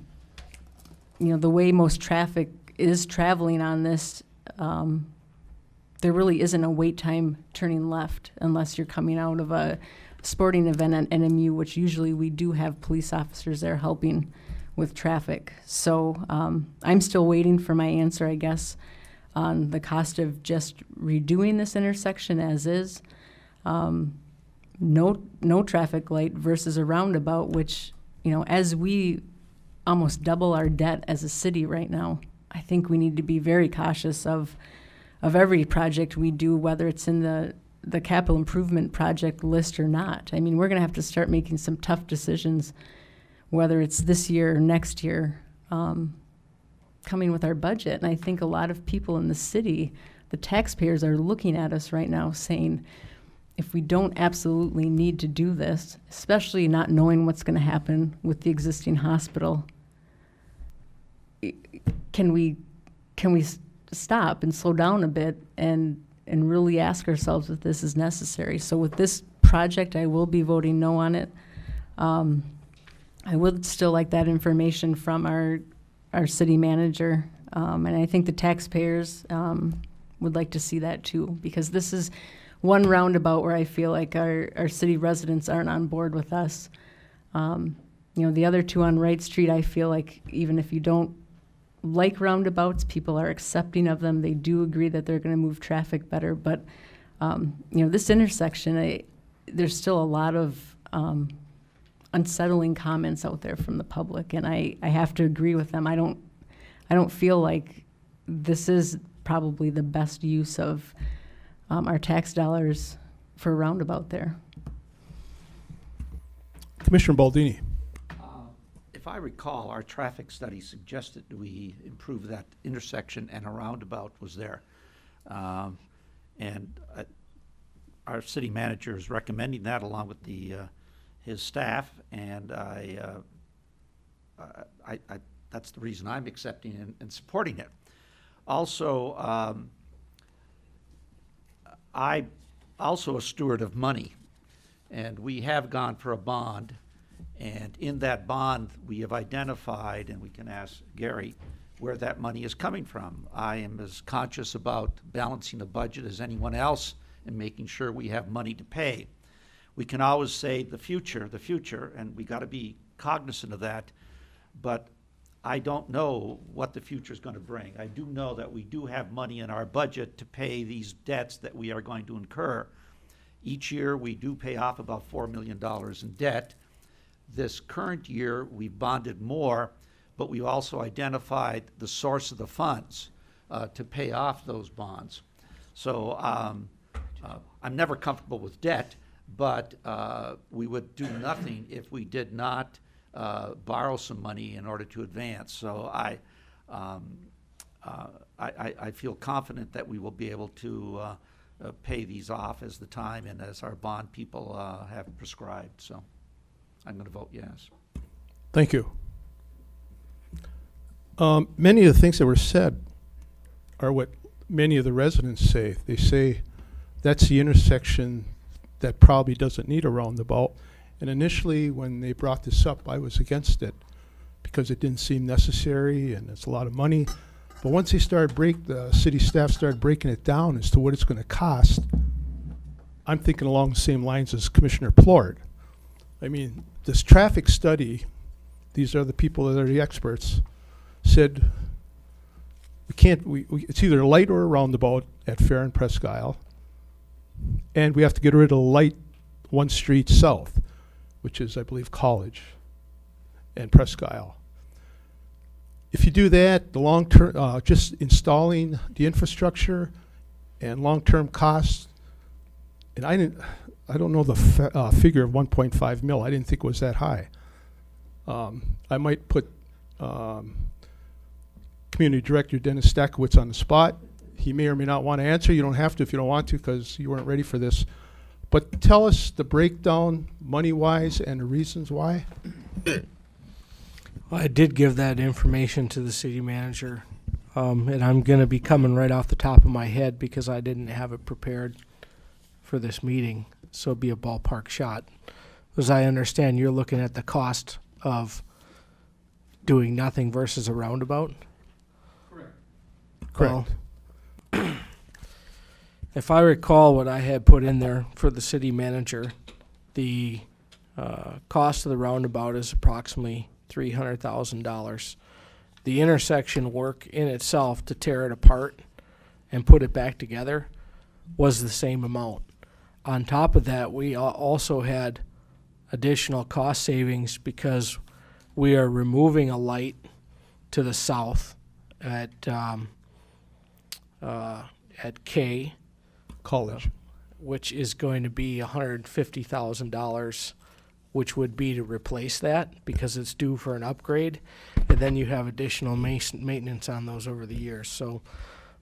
way most traffic is traveling on this, there really isn't a wait time turning left unless you're coming out of a sporting event at NMU, which usually we do have police officers there helping with traffic. So I'm still waiting for my answer, I guess, on the cost of just redoing this intersection as is. No traffic light versus a roundabout, which, as we almost double our debt as a city right now, I think we need to be very cautious of every project we do, whether it's in the capital improvement project list or not. I mean, we're going to have to start making some tough decisions, whether it's this year or next year, coming with our budget. And I think a lot of people in the city, the taxpayers, are looking at us right now saying, if we don't absolutely need to do this, especially not knowing what's going to happen with the existing hospital, can we stop and slow down a bit and really ask ourselves if this is necessary? So with this project, I will be voting no on it. I would still like that information from our city manager, and I think the taxpayers would like to see that too, because this is one roundabout where I feel like our city residents aren't on board with us. The other two on Wright Street, I feel like even if you don't like roundabouts, people are accepting of them. They do agree that they're going to move traffic better, but this intersection, there's still a lot of unsettling comments out there from the public, and I have to agree with them. I don't feel like this is probably the best use of our tax dollars for a roundabout there. Commissioner Baldini. If I recall, our traffic study suggested we improve that intersection and a roundabout was there. And our city manager is recommending that along with his staff, and that's the reason I'm accepting and supporting it. Also, I'm also a steward of money, and we have gone for a bond, and in that bond, we have identified, and we can ask Gary, where that money is coming from. I am as conscious about balancing the budget as anyone else and making sure we have money to pay. We can always say the future, and we got to be cognizant of that, but I don't know what the future is going to bring. I do know that we do have money in our budget to pay these debts that we are going to incur. Each year, we do pay off about $4 million in debt. This current year, we bonded more, but we also identified the source of the funds to pay off those bonds. So I'm never comfortable with debt, but we would do nothing if we did not borrow some money in order to advance. So I feel confident that we will be able to pay these off as the time and as our bond people have prescribed. So I'm going to vote yes. Thank you. Many of the things that were said are what many of the residents say. They say that's the intersection that probably doesn't need a roundabout. And initially, when they brought this up, I was against it because it didn't seem necessary and it's a lot of money. But once they started the city staff started breaking it down as to what it's going to cost, I'm thinking along the same lines as Commissioner Plord. I mean, this traffic study, these are the people that are the experts, said we can't, it's either a light or a roundabout at Fair and Presque Isle, and we have to get rid of the light 1 street south, which is, I believe, College and Presque Isle. If you do that, the long-term, just installing the infrastructure and long-term costs, and I don't know the figure of 1.5 mil. I didn't think it was that high. I might put Community Director Dennis Stakowitz on the spot. He may or may not want to answer. You don't have to if you don't want to because you weren't ready for this. But tell us the breakdown money-wise and the reasons why. I did give that information to the city manager, and I'm going to be coming right off the top of my head because I didn't have it prepared for this meeting, so it'd be a ballpark shot. As I understand, you're looking at the cost of doing nothing versus a roundabout? Correct. Well, if I recall what I had put in there for the city manager, the cost of the roundabout is approximately $300,000. The intersection work in itself to tear it apart and put it back together was the same amount. On top of that, we also had additional cost savings because we are removing a light to the south at K College, which is going to be $150,000, which would be to replace that because it's due for an upgrade, and then you have additional maintenance on those over the years. So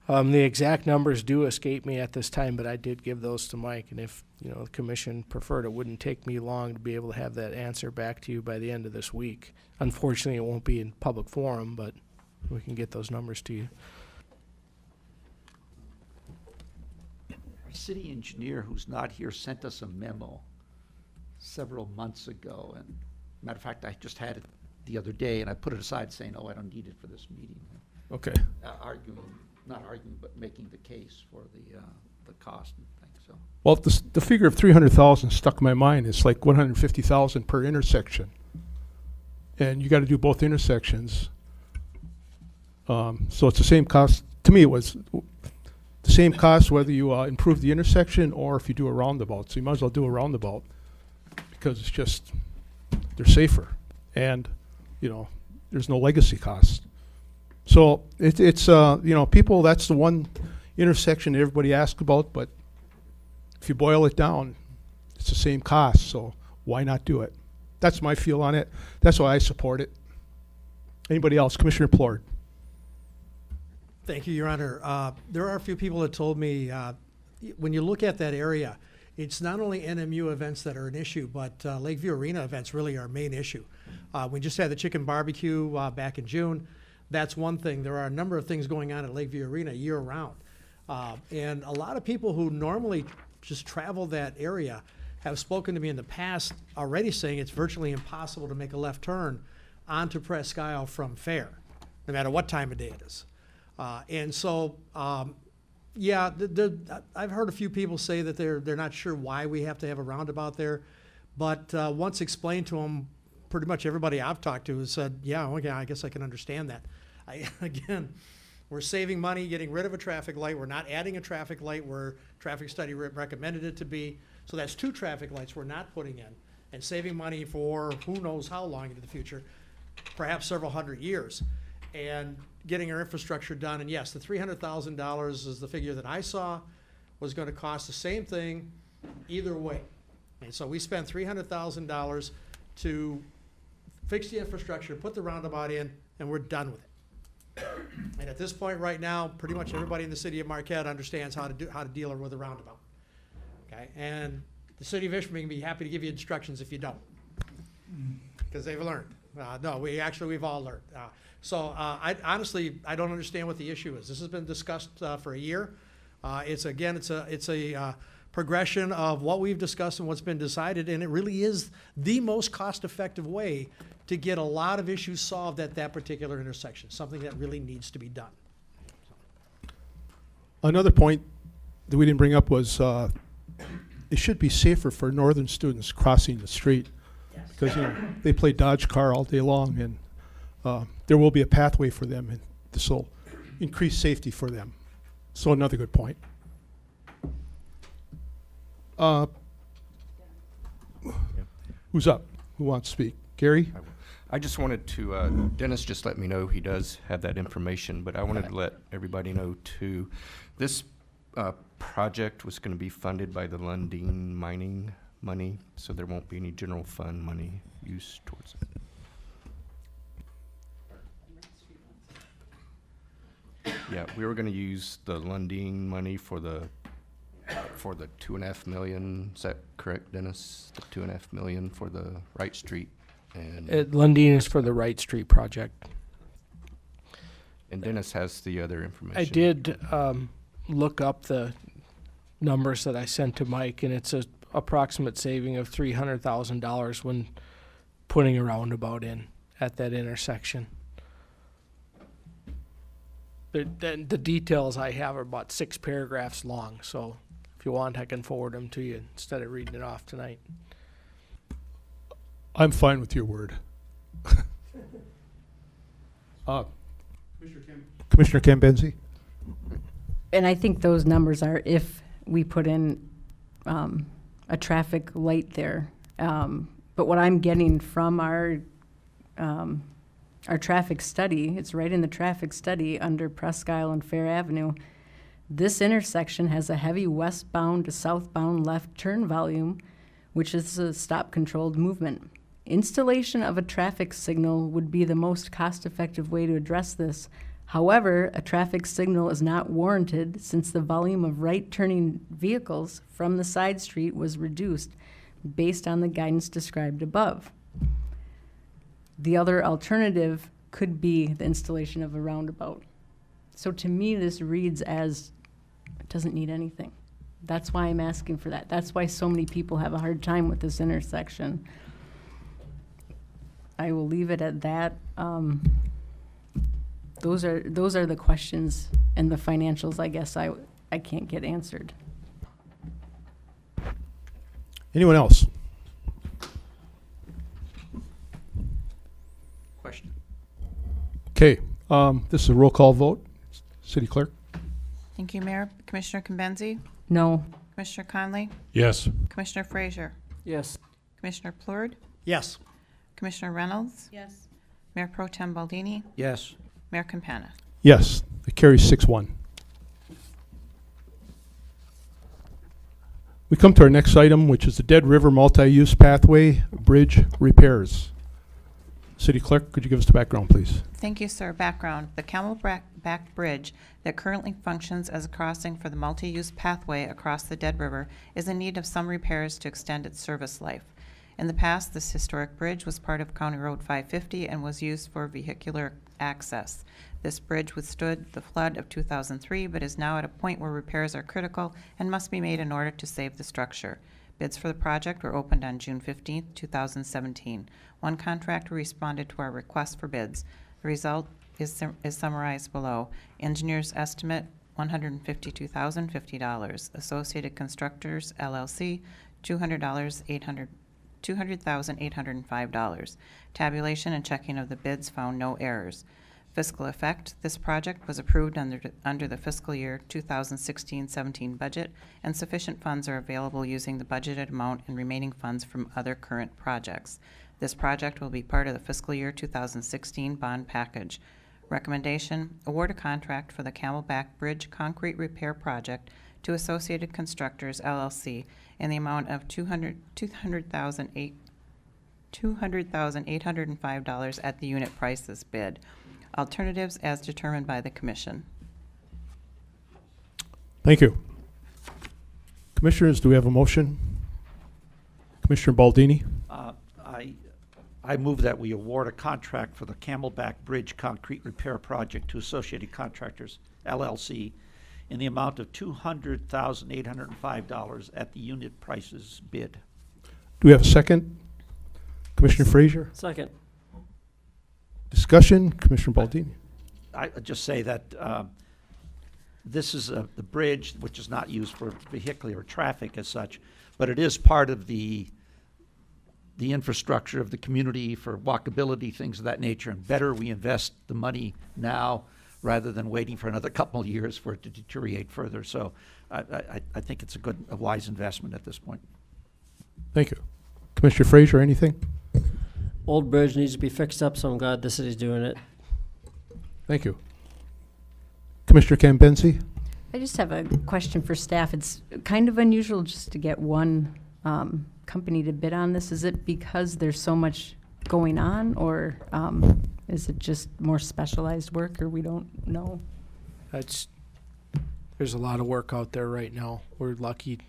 the exact numbers do escape me at this time, but I did give those to Mike, and if the commission preferred, it wouldn't take me long to be able to have that answer back to you by the end of this week. Unfortunately, it won't be in public forum, but we can get those numbers to you. Our city engineer, who's not here, sent us a memo several months ago, and matter of fact, I just had it the other day, and I put it aside saying, oh, I don't need it for this meeting. Okay. Not arguing, but making the case for the cost and things. So. Well, the figure of 300,000 stuck in my mind. It's like 150,000 per intersection, and you got to do both intersections. So it's the same cost. To me, it was the same cost whether you improve the intersection or if you do a roundabout. So you might as well do a roundabout because it's just they're safer, and, you know, there's no legacy cost. So it's you know, people, that's the one intersection that everybody asks about, but if you boil it down, it's the same cost, so why not do it? That's my feel on it. That's why I support it. Anybody else? Commissioner Plord. Thank you, Your Honor. There are a few people that told me, when you look at that area, it's not only NMU events that are an issue, but Lakeview Arena events really are a main issue. We just had the chicken barbecue back in June. That's one thing. There are a number of things going on at Lakeview Arena year-round. And a lot of people who normally just travel that area have spoken to me in the past already saying it's virtually impossible to make a left turn onto Presque Isle from Fair, no matter what time of day it is. And so, yeah, I've heard a few people say that they're not sure why we have to have a roundabout there, but once explained to them, pretty much everybody I've talked to has said, yeah, okay, I guess I can understand that. Again, we're saving money getting rid of a traffic light. We're not adding a traffic light where traffic study recommended it to be. So that's 2 traffic lights we're not putting in, and saving money for who knows how long into the future, perhaps several hundred years, and getting our infrastructure done. And yes, the $300,000 is the figure that I saw was going to cost the same thing either way. And so we spent $300,000 to fix the infrastructure, put the roundabout in, and we're done with it. And at this point right now, pretty much everybody in the city of Marquette understands how to deal with a roundabout. Okay, and the city of Ishpeming can be happy to give you instructions if you don't, because they've learned. No, we've all learned. I honestly don't understand what the issue is. This has been discussed for a year. It's a progression of what we've discussed and what's been decided, and it really is the most cost-effective way to get a lot of issues solved at that particular intersection, something that really needs to be done. Another point that we didn't bring up was it should be safer for northern students crossing the street, because, you know, they play Dodge car all day long, and there will be a pathway for them, and this will increase safety for them. So another good point. Who's up? Who wants to speak? Gary? I just wanted to, Dennis just let me know he does have that information, but I wanted to let everybody know too, this project was going to be funded by the Lundin mining money, so there won't be any general fund money used towards it. Yeah, we were going to use the Lundin money for the 2.5 million. Is that correct, Dennis? The 2.5 million for the Wright Street. And Lundin is for the Wright Street project. And Dennis has the other information. I did look up the numbers that I sent to Mike, and it's an approximate saving of $300,000 when putting a roundabout in at that intersection. The details I have are about 6 paragraphs long, so if you want, I can forward them to you instead of reading it off tonight. I'm fine with your word. Commissioner Cambenzi? And I think those numbers are if we put in a traffic light there. But what I'm getting from our traffic study, it's right in the traffic study under Presque Isle and Fair Avenue. This intersection has a heavy westbound to southbound left turn volume, which is a stop-controlled movement. Installation of a traffic signal would be the most cost-effective way to address this. However, a traffic signal is not warranted since the volume of right-turning vehicles from the side street was reduced based on the guidance described above. The other alternative could be the installation of a roundabout. So to me, this reads as it doesn't need anything. That's why I'm asking for that. That's why so many people have a hard time with this intersection. I will leave it at that. Those are the questions and the financials, I guess, I can't get answered. Anyone else? Question. Okay, this is a roll call vote. City Clerk? Thank you, Mayor. Commissioner Cambenzi? No. Commissioner Conley? Yes. Commissioner Frazier? Yes. Commissioner Plord? Yes. Commissioner Reynolds? Yes. Mayor Pro Tem Baldini? Yes. Mayor Campana? Yes, it carries 6-1. We come to our next item, which is the Dead River Multi-Use Pathway Bridge Repairs. City Clerk, could you give us the background, please? Thank you, sir. Background. The Camelback Bridge that currently functions as a crossing for the multi-use pathway across the Dead River is in need of some repairs to extend its service life. In the past, this historic bridge was part of County Road 550 and was used for vehicular access. This bridge withstood the flood of 2003, but is now at a point where repairs are critical and must be made in order to save the structure. Bids for the project were opened on June 15, 2017. One contractor responded to our request for bids. The result is summarized below. Engineer's estimate, $152,050. Associated Constructors, LLC, $200,805. Tabulation and checking of the bids found no errors. Fiscal effect, this project was approved under the fiscal year 2016-17 budget, and sufficient funds are available using the budgeted amount and remaining funds from other current projects. This project will be part of the fiscal year 2016 bond package. Recommendation, award a contract for the Camelback Bridge Concrete Repair Project to Associated Constructors, LLC, in the amount of $200,805 at the unit prices bid. Alternatives as determined by the Commission. Thank you. Commissioners, do we have a motion? Commissioner Baldini? I move that we award a contract for the Camelback Bridge Concrete Repair Project to Associated Contractors, LLC, in the amount of $200,805 at the unit prices bid. Do we have a second? Commissioner Frazier? Second. Discussion, Commissioner Baldini? I just say that this is the bridge, which is not used for vehicular traffic as such, but it is part of the infrastructure of the community for walkability, things of that nature, and better we invest the money now rather than waiting for another couple of years for it to deteriorate further. So I think it's a wise investment at this point. Thank you. Commissioner Frazier, anything? Old bridge needs to be fixed up, so I'm glad the city's doing it. Thank you. Commissioner Cambenzi? I just have a question for staff. It's kind of unusual just to get one company to bid on this. Is it because there's so much going on, or is it just more specialized work, or we don't know? There's a lot of work out there right now. We're lucky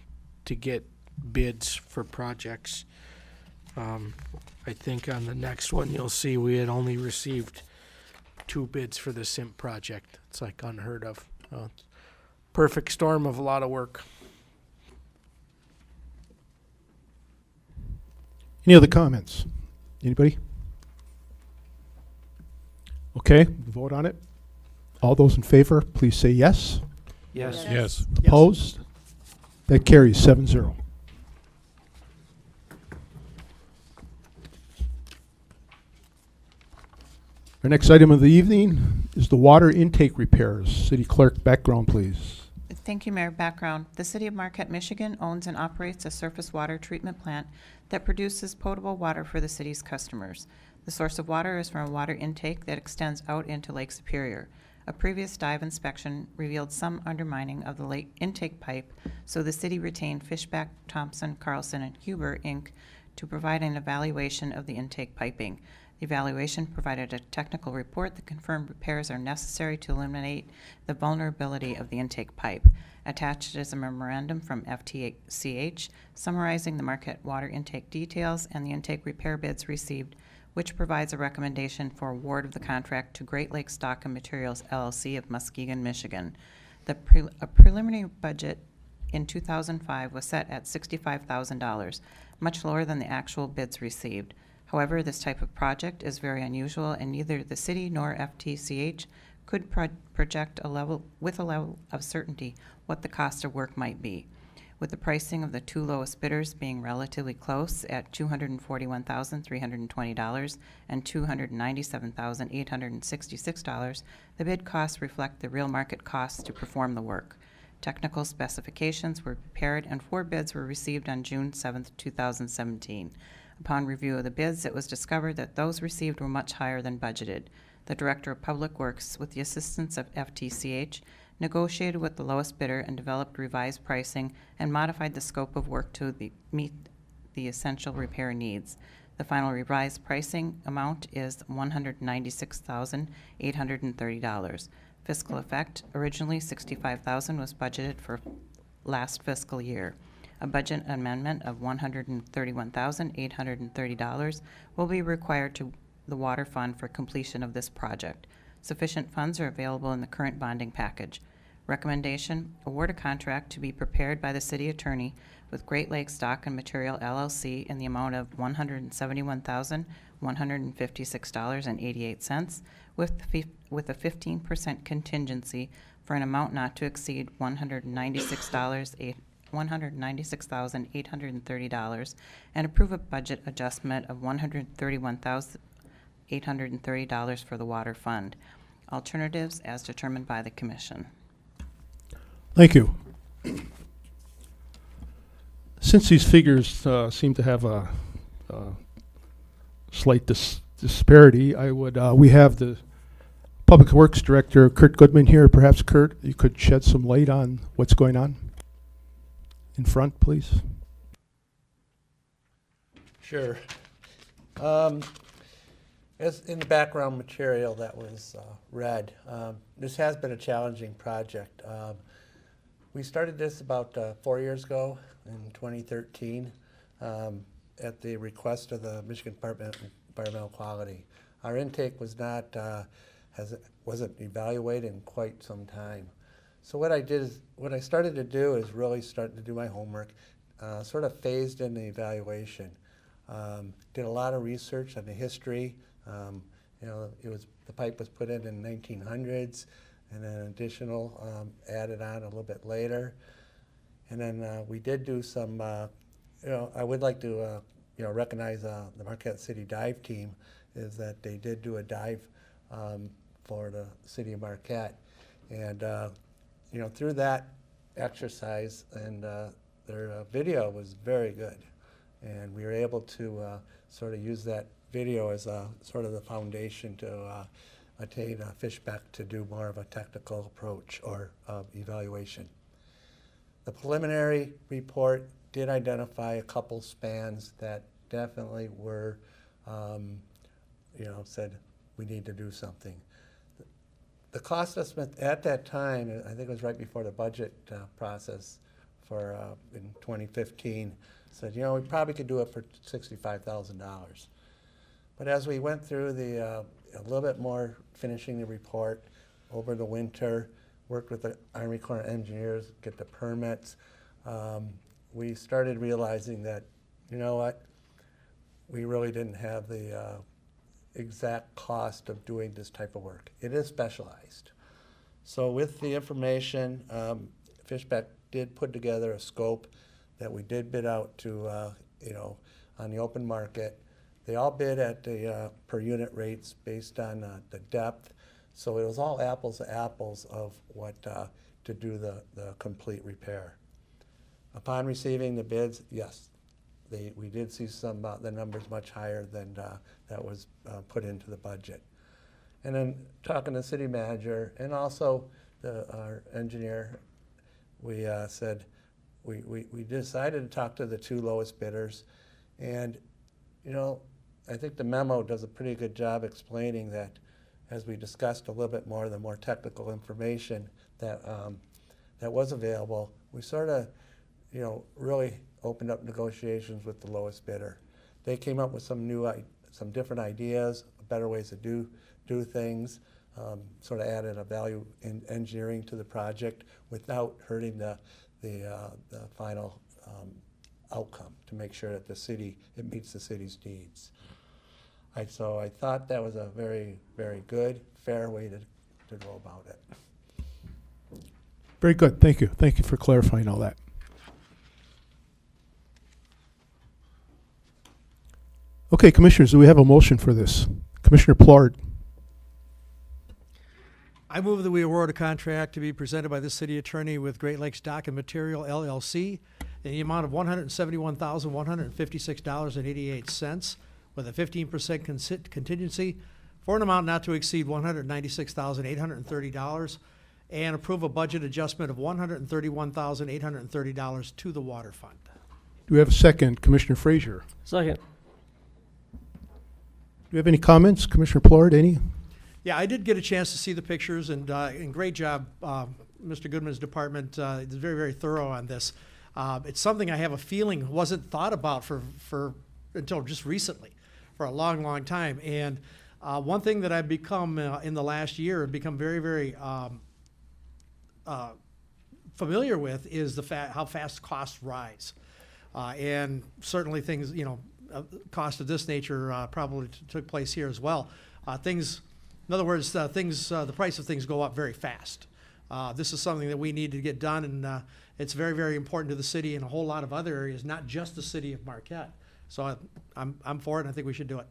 to get bids for projects. I think on the next one you'll see we had only received 2 bids for the SIMP project. It's like unheard of. Perfect storm of a lot of work. Any other comments? Anybody? Okay, vote on it. All those in favor, please say yes. Yes. Yes. Opposed? That carries 7-0. Our next item of the evening is the water intake repairs. City Clerk, background, please. Thank you, Mayor. Background. The City of Marquette, Michigan owns and operates a surface water treatment plant that produces potable water for the city's customers. The source of water is from a water intake that extends out into Lake Superior. A previous dive inspection revealed some undermining of the lake intake pipe, so the city retained Fishback, Thompson, Carlson, and Huber, Inc. to provide an evaluation of the intake piping. The evaluation provided a technical report that confirmed repairs are necessary to eliminate the vulnerability of the intake pipe. Attached is a memorandum from FTCH summarizing the Marquette water intake details and the intake repair bids received, which provides a recommendation for award of the contract to Great Lakes Stock and Materials LLC of Muskegon, Michigan. A preliminary budget in 2005 was set at $65,000, much lower than the actual bids received. However, this type of project is very unusual, and neither the city nor FTCH could project with a level of certainty what the cost of work might be. With the pricing of the 2 lowest bidders being relatively close at $241,320 and $297,866, the bid costs reflect the real market costs to perform the work. Technical specifications were prepared and 4 bids were received on June 7, 2017. Upon review of the bids, it was discovered that those received were much higher than budgeted. The Director of Public Works, with the assistance of FTCH, negotiated with the lowest bidder and developed revised pricing and modified the scope of work to meet the essential repair needs. The final revised pricing amount is $196,830. Fiscal effect, originally $65,000 was budgeted for last fiscal year. A budget amendment of $131,830 will be required to the water fund for completion of this project. Sufficient funds are available in the current bonding package. Recommendation, award a contract to be prepared by the city attorney with Great Lakes Dock and Material LLC in the amount of $171,156.88 with a 15% contingency for an amount not to exceed $196,830 and approve a budget adjustment of $131,830 for the water fund. Alternatives as determined by the commission. Thank you. Since these figures seem to have a slight disparity, I would, we have the Public Works Director, Kurt Goodman, here. Perhaps, Kurt, you could shed some light on what's going on. In front, please. Sure. As in the background material that was read, this has been a challenging project. We started this about 4 years ago in 2013 at the request of the Michigan Department of Environmental Quality. Our intake was not wasn't evaluated in quite some time. So what I started to do is really start to do my homework, sort of phased in the evaluation. Did a lot of research on the history. You know, the pipe was put in 1900s, and then additional added on a little bit later. And then we did do some, you know, I would like to, you know, recognize the Marquette City dive team, is that they did do a dive for the city of Marquette. And, you know, through that exercise, and their video was very good. And we were able to sort of use that video as sort of the foundation to attain Fishbeck to do more of a technical approach or evaluation. The preliminary report did identify a couple spans that definitely were, you know, said we need to do something. The cost estimate at that time, I think it was right before the budget process for in 2015, said, you know, we probably could do it for $65,000. But as we went through a little bit more, finishing the report over the winter, worked with the Army Corps of Engineers, get the permits, we started realizing that, you know what, we really didn't have the exact cost of doing this type of work. It is specialized. So with the information, Fishbeck did put together a scope that we did bid out to, you know, on the open market. They all bid at the per unit rates based on the depth. So it was all apples to apples of what to do the complete repair. Upon receiving the bids, yes, we did see some the numbers much higher than that was put into the budget. And then talking to the city manager and also our engineer, we said we decided to talk to the two lowest bidders, and you know, I think the memo does a pretty good job explaining that as we discussed a little bit more, the more technical information that that was available, we sort of, you know, really opened up negotiations with the lowest bidder. They came up with some different ideas, better ways to do things, sort of added a value in engineering to the project without hurting the final outcome, to make sure that it meets the city's needs. So I thought that was a very, very good, fair way to go about it. Very good. Thank you. Thank you for clarifying all that. Okay, Commissioners, do we have a motion for this? Commissioner Plard. I move that we award a contract to be presented by the city attorney with Great Lakes Dock and Material LLC in the amount of $171,156.88 with a 15% contingency for an amount not to exceed $196,830, and approve a budget adjustment of $131,830 to the water fund. Do we have a second? Commissioner Frazier. Second. Do you have any comments? Commissioner Plord, any? Yeah, I did get a chance to see the pictures, and great job, Mr. Goodman's department is very, very thorough on this. It's something I have a feeling wasn't thought about for until just recently, for a long, long time. And one thing that I've become in the last year, have become very, very familiar with is how fast costs rise. And certainly things, cost of this nature probably took place here as well. In other words, the price of things go up very fast. This is something that we need to get done, and it's very, very important to the city and a whole lot of other areas, not just the city of Marquette. So I'm for it, and I think we should do it.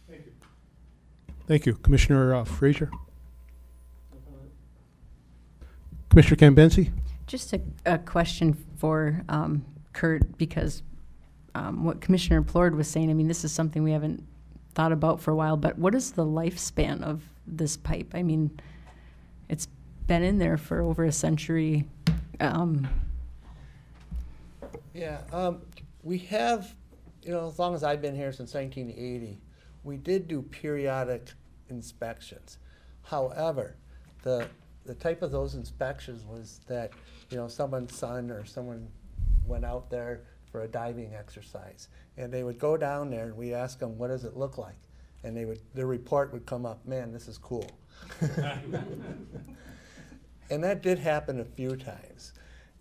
Thank you. Thank you. Commissioner Frazier. Commissioner Cambenzi. Just a question for Kurt, because what Commissioner Plord was saying, I mean, this is something we haven't thought about for a while, but what is the lifespan of this pipe? I mean, it's been in there for over a century. We have, as long as I've been here since 1980, we did do periodic inspections. However, the type of those inspections was that, someone's son or someone went out there for a diving exercise, and they would go down there and we ask them, what does it look like? And their report would come up, man, this is cool. And that did happen a few times.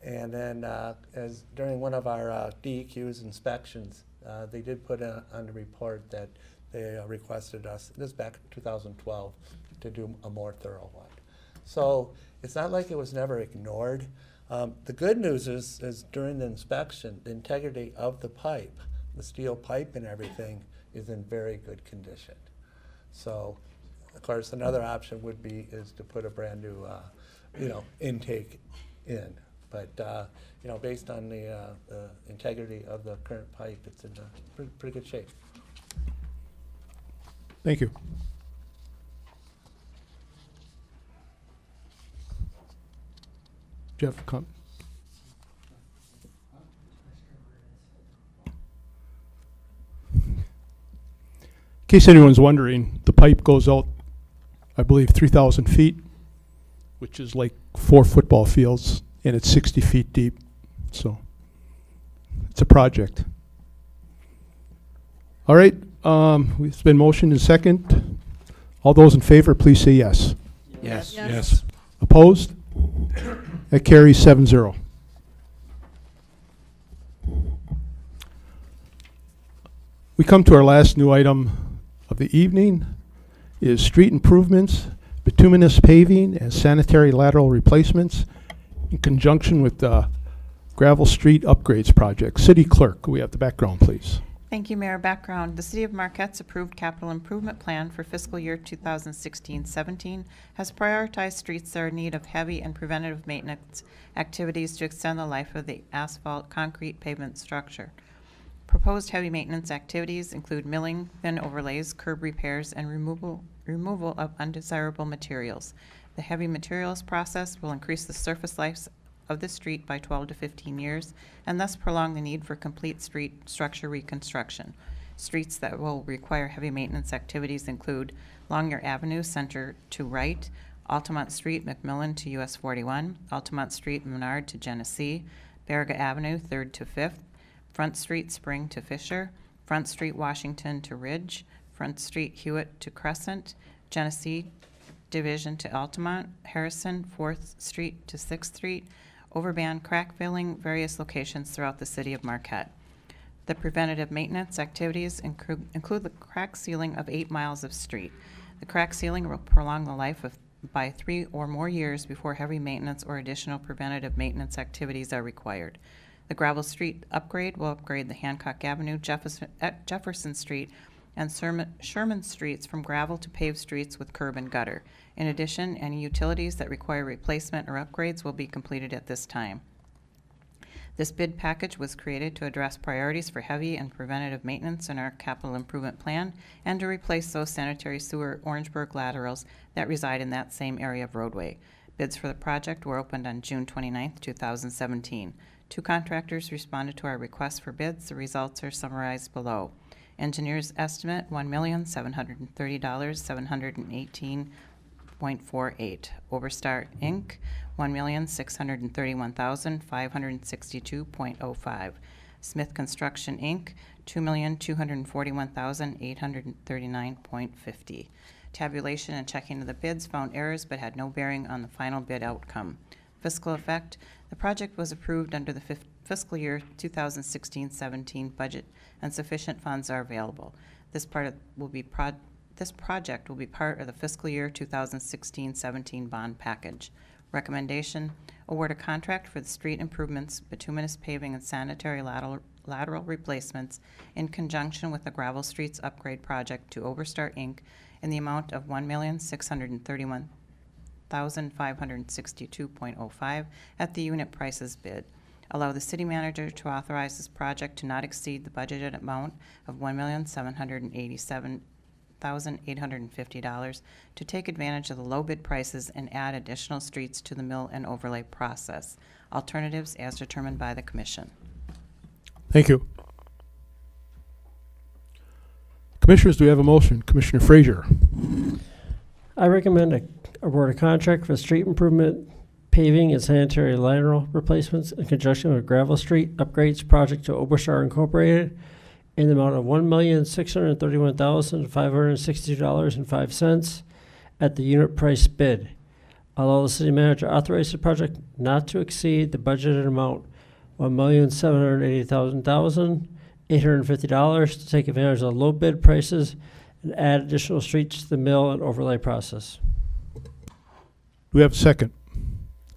And then as during one of our DEQ's inspections, they did put on the report that they requested us, this is back in 2012, to do a more thorough one. So it's not like it was never ignored. The good news is during the inspection, the integrity of the pipe, the steel pipe and everything, is in very good condition. So, of course, another option is to put a brand new, intake in. But based on the integrity of the current pipe, it's in pretty good shape. Thank you. Jeff, come. In case anyone's wondering, the pipe goes out, I believe, 3,000 feet, which is like 4 football fields, and it's 60 feet deep. So it's a project. All right, it's been motioned and second. All those in favor, please say yes. Yes. Yes. Opposed? That carries 7-0. We come to our last new item of the evening, is street improvements, bituminous paving, and sanitary lateral replacements in conjunction with the gravel street upgrades project. City Clerk, could we have the background, please? Thank you, Mayor. Background. The City of Marquette's approved capital improvement plan for fiscal year 2016-17 has prioritized streets that are in need of heavy and preventative maintenance activities to extend the life of the asphalt concrete pavement structure. Proposed heavy maintenance activities include milling, thin overlays, curb repairs, and removal of undesirable materials. The heavy materials process will increase the surface life of the street by 12 to 15 years and thus prolong the need for complete street structure reconstruction. Streets that will require heavy maintenance activities include Longyear Avenue, center to right, Altamont Street, McMillan to US 41, Altamont Street, Menard to Genesee, Baraga Avenue, 3rd to 5th, Front Street, Spring to Fisher, Front Street, Washington to Ridge, Front Street, Hewitt to Crescent, Genesee Division to Altamont, Harrison, 4th Street to 6th Street, Overband crack filling, various locations throughout the city of Marquette. The preventative maintenance activities include the crack sealing of 8 miles of street. The crack sealing will prolong the life by 3 or more years before heavy maintenance or additional preventative maintenance activities are required. The gravel street upgrade will upgrade the Hancock Avenue, Jefferson Street, and Sherman Streets from gravel to paved streets with curb and gutter. In addition, any utilities that require replacement or upgrades will be completed at this time. This bid package was created to address priorities for heavy and preventative maintenance in our capital improvement plan and to replace those sanitary sewer Orangeburg laterals that reside in that same area of roadway. Bids for the project were opened on June 29, 2017. 2 contractors responded to our request for bids. The results are summarized below. Engineers estimate $1,730,718.48. Overstar Inc., $1,631,562.05. Smith Construction Inc., $2,241,839.50. Tabulation and checking of the bids found errors but had no bearing on the final bid outcome. Fiscal effect: the project was approved under the fiscal year 2016-17 budget, and sufficient funds are available. This project will be part of the fiscal year 2016-17 bond package. Recommendation: award a contract for the street improvements, bituminous paving, and sanitary lateral replacements in conjunction with the Gravel Streets Upgrade Project to Overstar Inc. in the amount of $1,631,562.05 at the unit prices bid. Allow the city manager to authorize this project to not exceed the budgeted amount of $1,787,850 to take advantage of the low bid prices and add additional streets to the mill and overlay process. Alternatives as determined by the commission. Thank you. Commissioners, do we have a motion? Commissioner Frazier. I recommend award a contract for street improvement, paving, and sanitary lateral replacements in conjunction with Gravel Street Upgrades Project to Oberstar Incorporated in the amount of $1,631,562.05 at the unit price bid. Allow the city manager authorize the project not to exceed the budgeted amount $1,780,850 to take advantage of the low bid prices and add additional streets to the mill and overlay process. Do we have a second?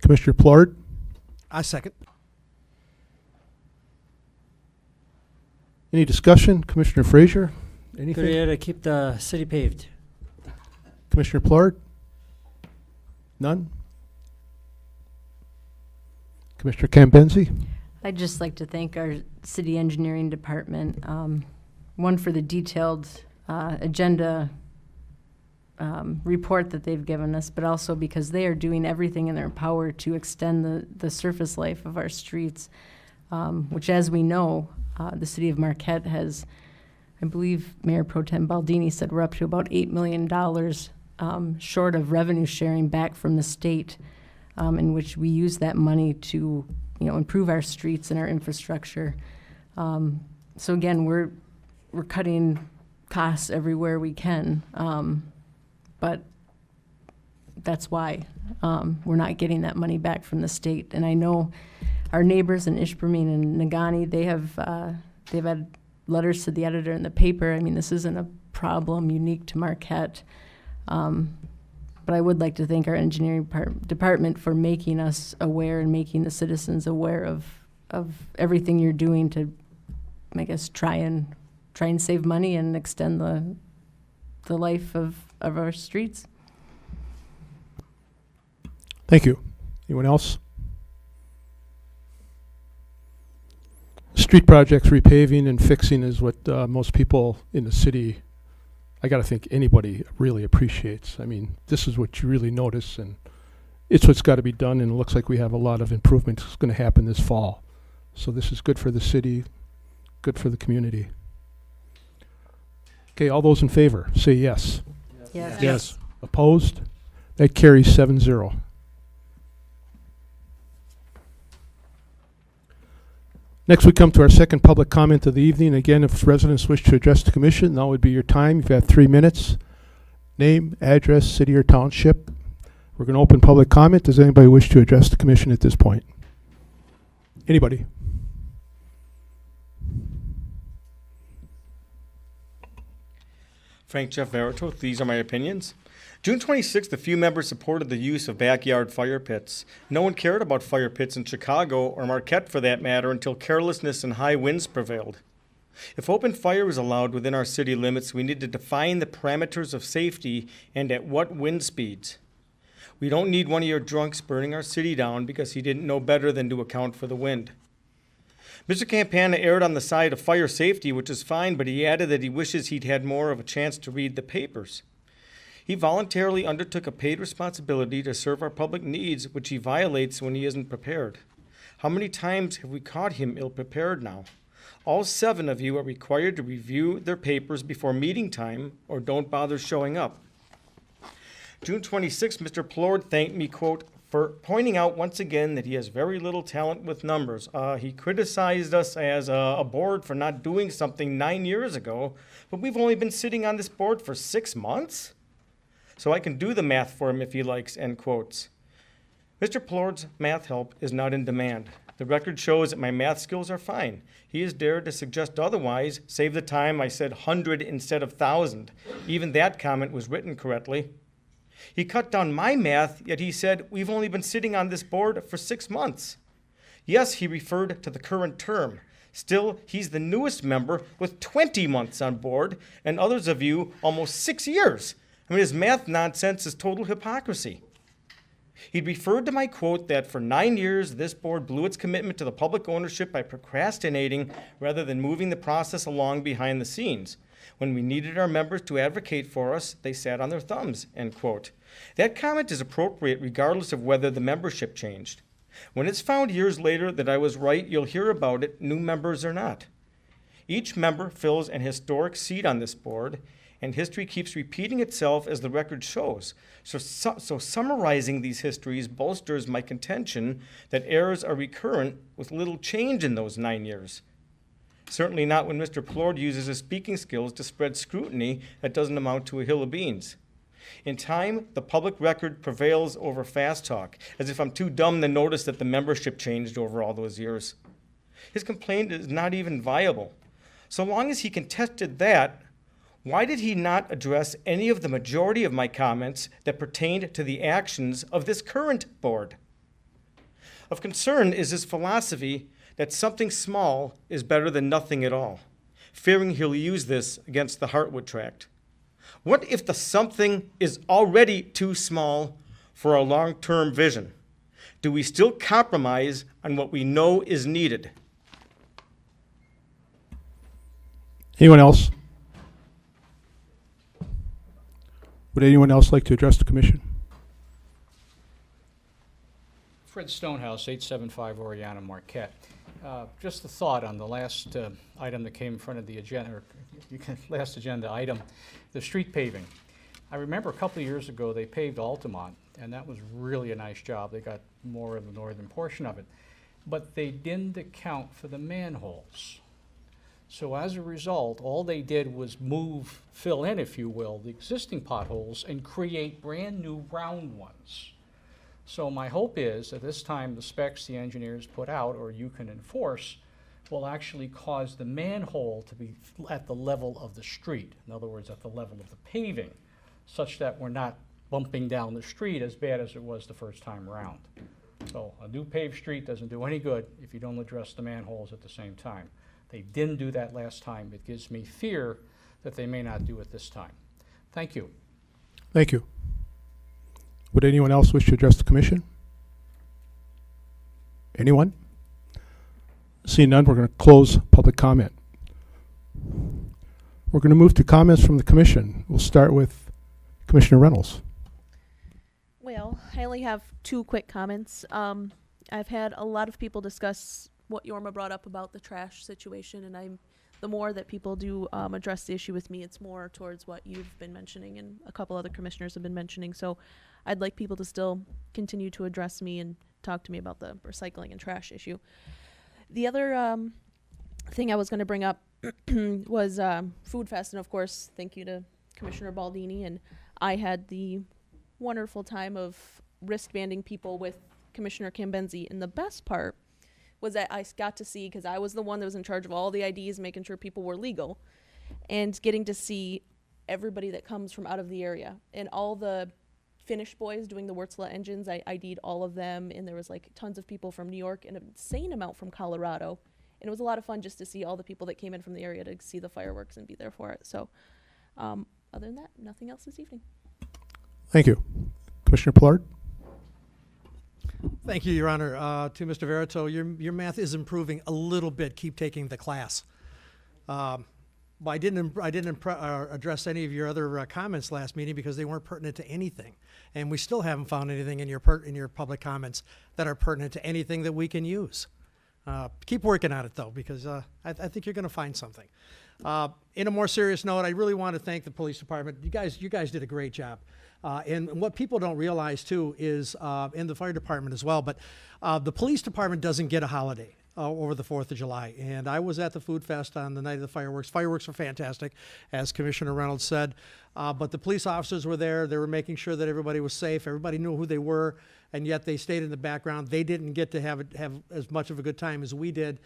Commissioner Plard? I second. Any discussion? Commissioner Frazier? Anything? Good idea to keep the city paved. Commissioner Plard? None? Commissioner Cambenzi? I'd just like to thank our city engineering department, one for the detailed agenda report that they've given us, but also because they are doing everything in their power to extend the surface life of our streets, which, as we know, the city of Marquette has, I believe Mayor Pro Tem Baldini said we're up to about $8 million short of revenue sharing back from the state, in which we use that money to improve our streets and our infrastructure. So again, we're cutting costs everywhere we can, but that's why we're not getting that money back from the state. And I know our neighbors in Ishpeming and Negaunee, they've had letters to the editor in the paper. I mean, this isn't a problem unique to Marquette. But I would like to thank our engineering department for making us aware and making the citizens aware of everything you're doing to, I guess, try and save money and extend the life of our streets. Thank you. Anyone else? Street projects, repaving and fixing is what most people in the city, I got to think anybody really appreciates. I mean, this is what you really notice, and it's what's got to be done, and it looks like we have a lot of improvements that's going to happen this fall. So this is good for the city, good for the community. Okay, all those in favor, say yes. Yes. Yes. Opposed? That carries 7-0. Next, we come to our second public comment of the evening. Again, if residents wish to address the commission, now would be your time. You've got 3 minutes. Name, address, city or township. We're going to open public comment. Does anybody wish to address the commission at this point? Anybody? Frank Jeff Verito, these are my opinions. June 26th, a few members supported the use of backyard fire pits. No one cared about fire pits in Chicago, or Marquette for that matter, until carelessness and high winds prevailed. If open fire is allowed within our city limits, we need to define the parameters of safety and at what wind speeds. We don't need one of your drunks burning our city down because he didn't know better than to account for the wind. Mr. Campana erred on the side of fire safety, which is fine, but he added that he wishes he'd had more of a chance to read the papers. He voluntarily undertook a paid responsibility to serve our public needs, which he violates when he isn't prepared. How many times have we caught him ill-prepared now? All 7 of you are required to review their papers before meeting time or don't bother showing up. June 26, Mr. Plord thanked me, quote, for pointing out once again that he has very little talent with numbers. He criticized us as a board for not doing something 9 years ago, but we've only been sitting on this board for 6 months? So I can do the math for him if he likes, end quotes. Mr. Plord's math help is not in demand. The record shows that my math skills are fine. He has dared to suggest otherwise. Save the time, I said 100 instead of 1,000. Even that comment was written correctly. He cut down my math, yet he said we've only been sitting on this board for 6 months. Yes, he referred to the current term. Still, he's the newest member with 20 months on board, and others of you almost 6 years. I mean, his math nonsense is total hypocrisy. He referred to my quote that for 9 years, this board blew its commitment to the public ownership by procrastinating rather than moving the process along behind the scenes. When we needed our members to advocate for us, they sat on their thumbs, end quote. That comment is appropriate regardless of whether the membership changed. When it's found years later that I was right, you'll hear about it, new members or not. Each member fills an historic seat on this board, and history keeps repeating itself as the record shows. So summarizing these histories bolsters my contention that errors are recurrent with little change in those 9 years. Certainly not when Mr. Plord uses his speaking skills to spread scrutiny that doesn't amount to a hill of beans. In time, the public record prevails over fast talk, as if I'm too dumb to notice that the membership changed over all those years. His complaint is not even viable. So long as he contested that, why did he not address any of the majority of my comments that pertained to the actions of this current board? Of concern is his philosophy that something small is better than nothing at all, fearing he'll use this against the Heartwood Tract. What if the something is already too small for a long-term vision? Do we still compromise on what we know is needed? Anyone else? Would anyone else like to address the commission? Fred Stonehouse, 875 Oriana, Marquette. Just a thought on the last item that came in front of the agenda, or last agenda item, the street paving. I remember a couple of years ago they paved Altamont, and that was really a nice job. They got more of the northern portion of it. But they didn't account for the manholes. So as a result, all they did was fill in, if you will, the existing potholes and create brand new round ones. So my hope is that this time the specs the engineers put out, or you can enforce, will actually cause the manhole to be at the level of the street. In other words, at the level of the paving, such that we're not bumping down the street as bad as it was the first time around. So a new paved street doesn't do any good if you don't address the manholes at the same time. They didn't do that last time. It gives me fear that they may not do it this time. Thank you. Thank you. Would anyone else wish to address the commission? Anyone? Seeing none, we're going to close public comment. We're going to move to comments from the commission. We'll start with Commissioner Reynolds. Well, I only have 2 quick comments. I've had a lot of people discuss what Yorma brought up about the trash situation, and the more that people do address the issue with me, it's more towards what you've been mentioning and a couple other commissioners have been mentioning. So I'd like people to still continue to address me and talk to me about the recycling and trash issue. The other thing I was going to bring up was Food Fest, and of course, thank you to Commissioner Baldini. And I had the wonderful time of wristbanding people with Commissioner Cambenzi, and the best part was that I got to see, because I was the one that was in charge of all the IDs, making sure people were legal, and getting to see everybody that comes from out of the area. And all the Finnish boys doing the Wurtzla engines, I ID'd all of them, and there was like tons of people from New York and an insane amount from Colorado. And it was a lot of fun just to see all the people that came in from the area to see the fireworks and be there for it. So other than that, nothing else this evening. Thank you. Commissioner Plard? Thank you, Your Honor. To Mr. Verito, your math is improving a little bit. Keep taking the class. But I didn't address any of your other comments last meeting because they weren't pertinent to anything, and we still haven't found anything in your public comments that are pertinent to anything that we can use. Keep working on it though, because I think you're going to find something. In a more serious note, I really want to thank the police department. You guys did a great job. And what people don't realize too is, and the fire department as well, but the police department doesn't get a holiday over the 4th of July. And I was at the Food Fest on the night of the fireworks. Fireworks were fantastic, as Commissioner Reynolds said. But the police officers were there. They were making sure that everybody was safe. Everybody knew who they were, and yet they stayed in the background. They didn't get to have as much of a good time as we did.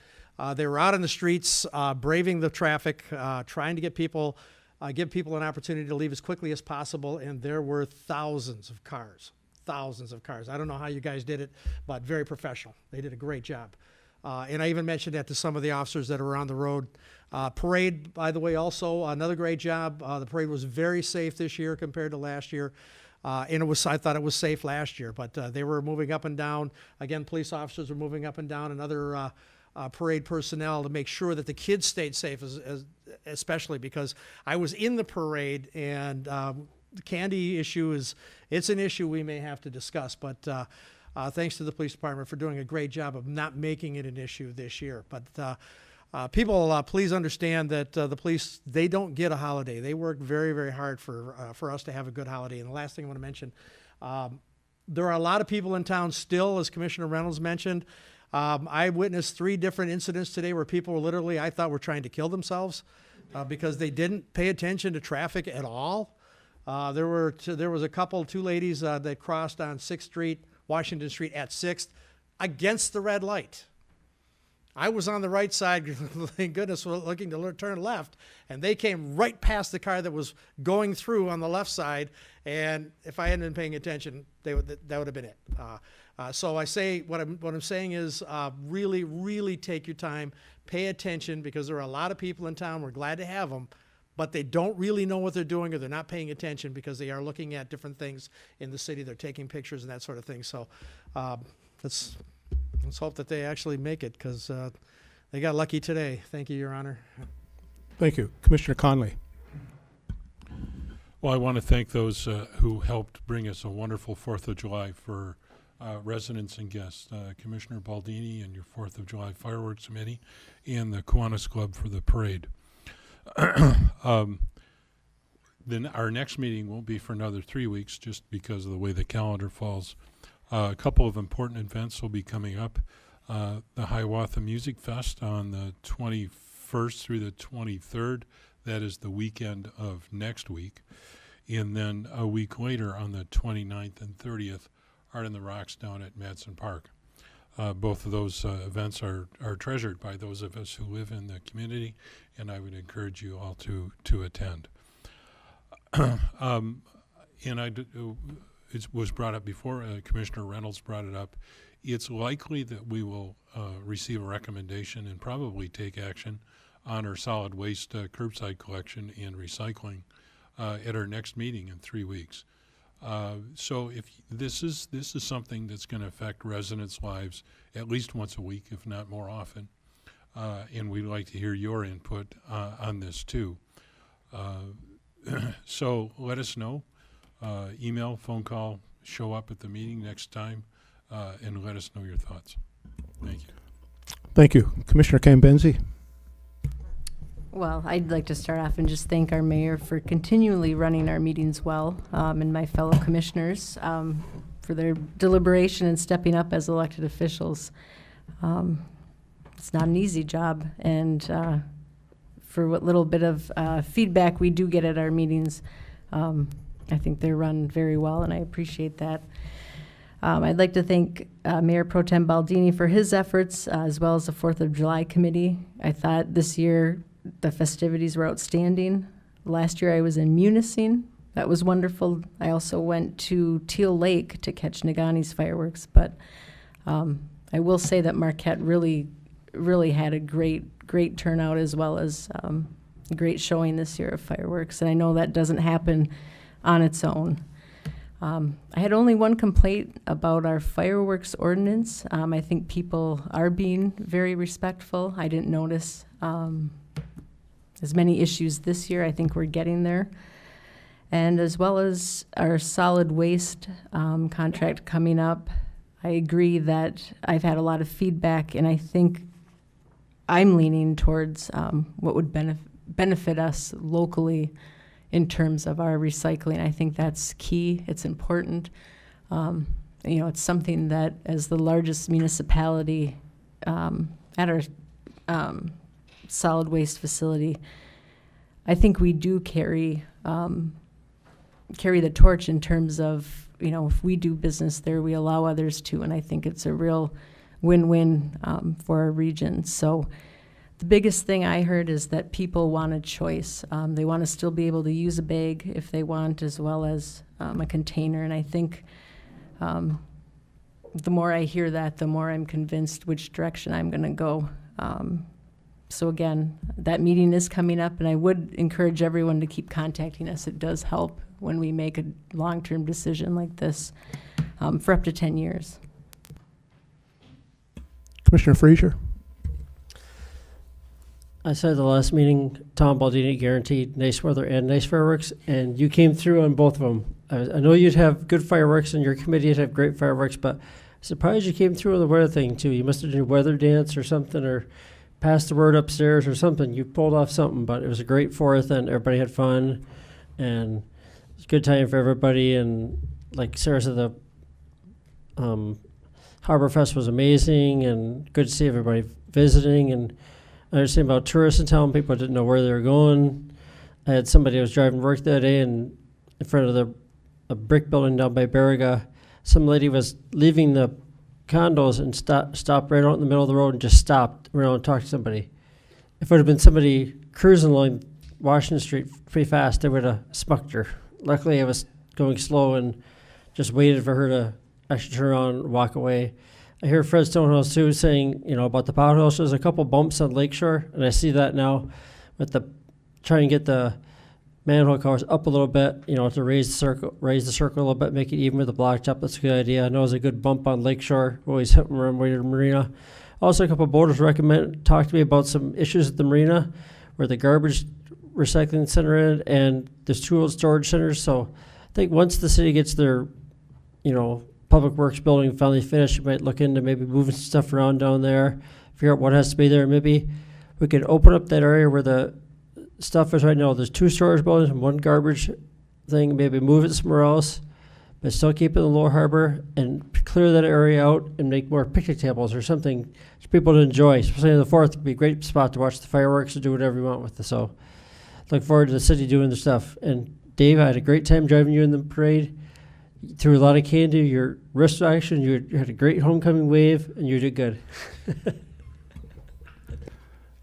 They were out on the streets, braving the traffic, trying to get people, give people an opportunity to leave as quickly as possible, and there were thousands of cars. Thousands of cars. I don't know how you guys did it, but very professional. They did a great job. And I even mentioned that to some of the officers that were on the road. Parade, by the way, also another great job. The parade was very safe this year compared to last year. And I thought it was safe last year, but they were moving up and down. Again, police officers were moving up and down, and other parade personnel to make sure that the kids stayed safe, especially because I was in the parade, and the candy issue it's an issue we may have to discuss, but thanks to the police department for doing a great job of not making it an issue this year. But people, please understand that the police, they don't get a holiday. They work very, very hard for us to have a good holiday. And the last thing I want to mention, there are a lot of people in town still, as Commissioner Reynolds mentioned. I witnessed 3 different incidents today where people were literally, I thought, were trying to kill themselves because they didn't pay attention to traffic at all. There was a couple, 2 ladies that crossed on 6th Street, Washington Street at 6th against the red light. I was on the right side, thank goodness, looking to turn left, and they came right past the car that was going through on the left side, and if I hadn't been paying attention, that would have been it. So I say, what I'm saying is really, really take your time, pay attention, because there are a lot of people in town, we're glad to have them, but they don't really know what they're doing, or they're not paying attention because they are looking at different things in the city. They're taking pictures and that sort of thing. So let's hope that they actually make it, because they got lucky today. Thank you, Your Honor. Thank you. Commissioner Conley. Well, I want to thank those who helped bring us a wonderful 4th of July for residents and guests. Commissioner Baldini and your 4th of July Fireworks Committee, and the Kiwanis Club for the parade. Then our next meeting won't be for another 3 weeks, just because of the way the calendar falls. A couple of important events will be coming up. The Hiawatha Music Fest on the 21st through the 23rd. That is the weekend of next week. And then a week later on the 29th and 30th, Art in the Rocks down at Madsen Park. Both of those events are treasured by those of us who live in the community, and I would encourage you all to attend. It was brought up before, Commissioner Reynolds brought it up. It's likely that we will receive a recommendation and probably take action on our solid waste curbside collection and recycling at our next meeting in 3 weeks. So if this is something that's going to affect residents' lives at least once a week, if not more often, and we'd like to hear your input on this too. So let us know. Email, phone call, show up at the meeting next time, and let us know your thoughts. Thank you. Thank you. Commissioner Cambenzi. Well, I'd like to start off and just thank our mayor for continually running our meetings well, and my fellow commissioners for their deliberation and stepping up as elected officials. It's not an easy job, and for what little bit of feedback we do get at our meetings, I think they're run very well, and I appreciate that. I'd like to thank Mayor Pro Tem Baldini for his efforts, as well as the 4th of July Committee. I thought this year the festivities were outstanding. Last year I was in Munising. That was wonderful. I also went to Teal Lake to catch Nagani's fireworks, but I will say that Marquette really had a great turnout, as well as a great showing this year of fireworks, and I know that doesn't happen on its own. I had only one complaint about our fireworks ordinance. I think people are being very respectful. I didn't notice as many issues this year. I think we're getting there. And as well as our solid waste contract coming up, I agree that I've had a lot of feedback, and I think I'm leaning towards what would benefit us locally in terms of our recycling. I think that's key. It's important. It's something that, as the largest municipality at our solid waste facility, I think we do carry the torch in terms of, if we do business there, we allow others to, and I think it's a real win-win for our region. So the biggest thing I heard is that people want a choice. They want to still be able to use a bag if they want, as well as a container. And I think the more I hear that, the more I'm convinced which direction I'm going to go. So again, that meeting is coming up, and I would encourage everyone to keep contacting us. It does help when we make a long-term decision like this for up to 10 years. Commissioner Frazier. I said at the last meeting, Tom Baldini guaranteed nice weather and nice fireworks, and you came through on both of them. I know you'd have good fireworks, and your committee would have great fireworks, but I'm surprised you came through on the weather thing, too. You must have done a weather dance or something, or passed the word upstairs or something. You pulled off something, but it was a great 4th, and everybody had fun, and it was a good time for everybody. And like Sarah said, the Harbor Fest was amazing, and good to see everybody visiting. And I understand about tourists in town. People didn't know where they were going. I had somebody who was driving to work that day, and in front of a brick building down by Baraga, some lady was leaving the condos and stopped right out in the middle of the road and just stopped around and talked to somebody. If it would have been somebody cruising along Washington Street pretty fast, they would have smucked her. Luckily, I was going slow and just waited for her to actually turn around and walk away. I hear Fred Stonehouse too saying, about the potholes. There's a couple bumps on Lakeshore, and I see that now with try and get the manhole covers up a little bit, to raise the circle a little bit, make it even with the blacktop. That's a good idea. I know there's a good bump on Lakeshore. Always hit them around the marina. Also, a couple of boaters talked to me about some issues at the marina where the garbage recycling center is, and there's 2 old storage centers. So I think once the city gets their, public works building finally finished, you might look into maybe moving some stuff around down there, figure out what has to be there. Maybe we could open up that area where the stuff is right now. There's 2 storage buildings and 1 garbage thing. Maybe move it somewhere else, but still keep it in the Lower Harbor and clear that area out and make more picnic tables or something for people to enjoy. Especially on the 4th, it could be a great spot to watch the fireworks and do whatever you want with it. So look forward to the city doing the stuff. And Dave, I had a great time driving you in the parade. You threw a lot of candy. Your wrist action, you had a great homecoming wave, and you did good.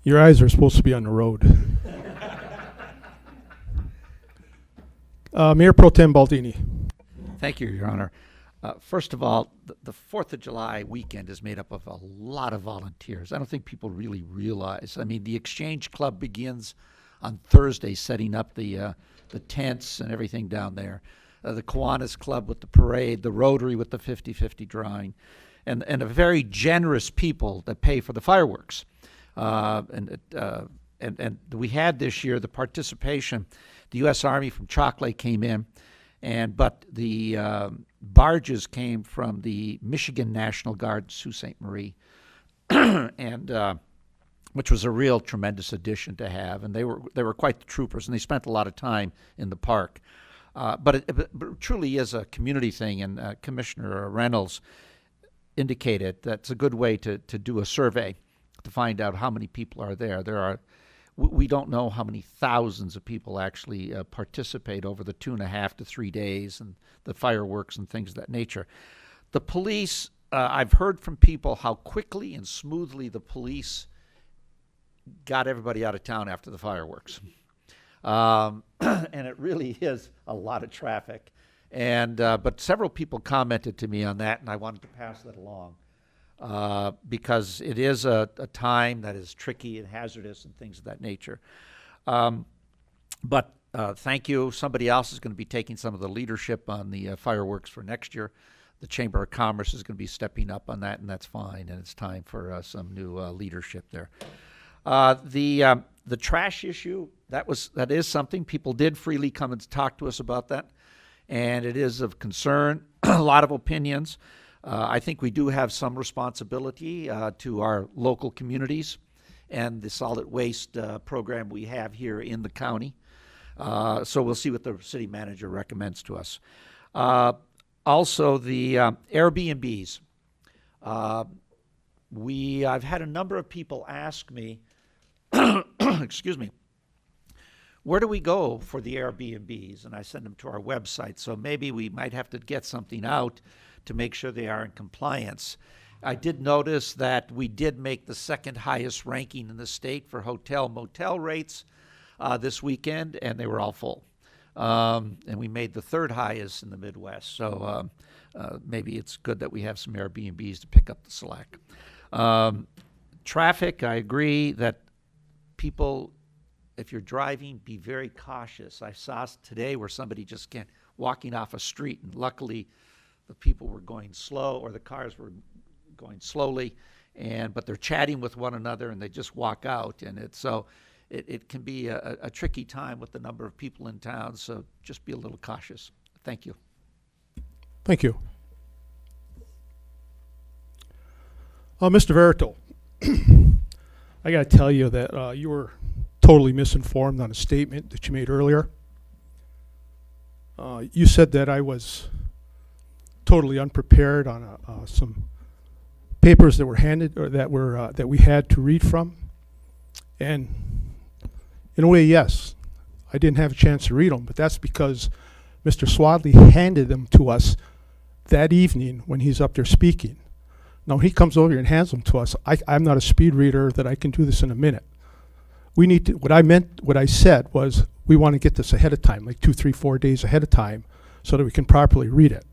Your eyes are supposed to be on the road. Mayor Pro Tem Baldini. Thank you, Your Honor. First of all, the 4th of July weekend is made up of a lot of volunteers. I don't think people really realize. I mean, the Exchange Club begins on Thursday, setting up the tents and everything down there. The Kiwanis Club with the parade, the Rotary with the 50-50 drawing, and a very generous people that pay for the fireworks. And we had this year the participation. The U.S. Army from Chalk Lake came in, but the barges came from the Michigan National Guard, Sault Ste. Marie, and which was a real tremendous addition to have. And they were quite the troopers, and they spent a lot of time in the park. But it truly is a community thing, and Commissioner Reynolds indicated that's a good way to do a survey to find out how many people are there. We don't know how many thousands of people actually participate over the 2.5 to 3 days and the fireworks and things of that nature. The police, I've heard from people how quickly and smoothly the police got everybody out of town after the fireworks. And it really is a lot of traffic. But several people commented to me on that, and I wanted to pass that along. Because it is a time that is tricky and hazardous and things of that nature. But thank you. Somebody else is going to be taking some of the leadership on the fireworks for next year. The Chamber of Commerce is going to be stepping up on that, and that's fine. And it's time for some new leadership there. The trash issue, that is something. People did freely come and talk to us about that, and it is of concern. A lot of opinions. I think we do have some responsibility to our local communities and the solid waste program we have here in the county. So we'll see what the city manager recommends to us. Also, the Airbnbs. I've had a number of people ask me, excuse me, where do we go for the Airbnbs? And I send them to our website. So maybe we might have to get something out to make sure they are in compliance. I did notice that we did make the second highest ranking in the state for hotel-motel rates this weekend, and they were all full. And we made the third highest in the Midwest. So maybe it's good that we have some Airbnbs to pick up the slack. Traffic, I agree that people, if you're driving, be very cautious. I saw today where somebody just walking off a street, and luckily the people were going slow, or the cars were going slowly, but they're chatting with one another and they just walk out, and it can be a tricky time with the number of people in town, so just be a little cautious. Thank you. Thank you. Mr. Verital, I got to tell you that you were totally misinformed on a statement that you made earlier. You said that I was totally unprepared on some papers that were handed, or that we had to read from, and in a way, yes, I didn't have a chance to read them, but that's because Mr. Swadley handed them to us that evening when he's up there speaking. Now, when he comes over here and hands them to us, I'm not a speed reader that I can do this in a minute. We need to, what I said was, we want to get this ahead of time, like 2, 3, 4 days ahead of time, so that we can properly read it.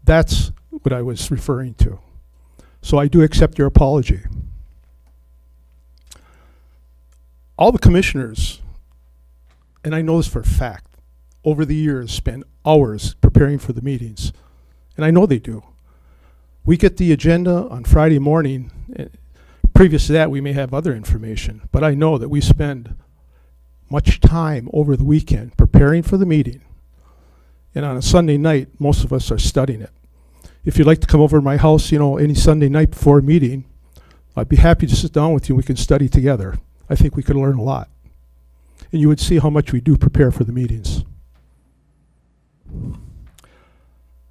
That's what I was referring to. So I do accept your apology. All the commissioners, and I know this for a fact, over the years spend hours preparing for the meetings, and I know they do. We get the agenda on Friday morning. Previous to that, we may have other information, but I know that we spend much time over the weekend preparing for the meeting, and on a Sunday night, most of us are studying it. If you'd like to come over to my house, any Sunday night before a meeting, I'd be happy to sit down with you. We can study together. I think we could learn a lot. And you would see how much we do prepare for the meetings.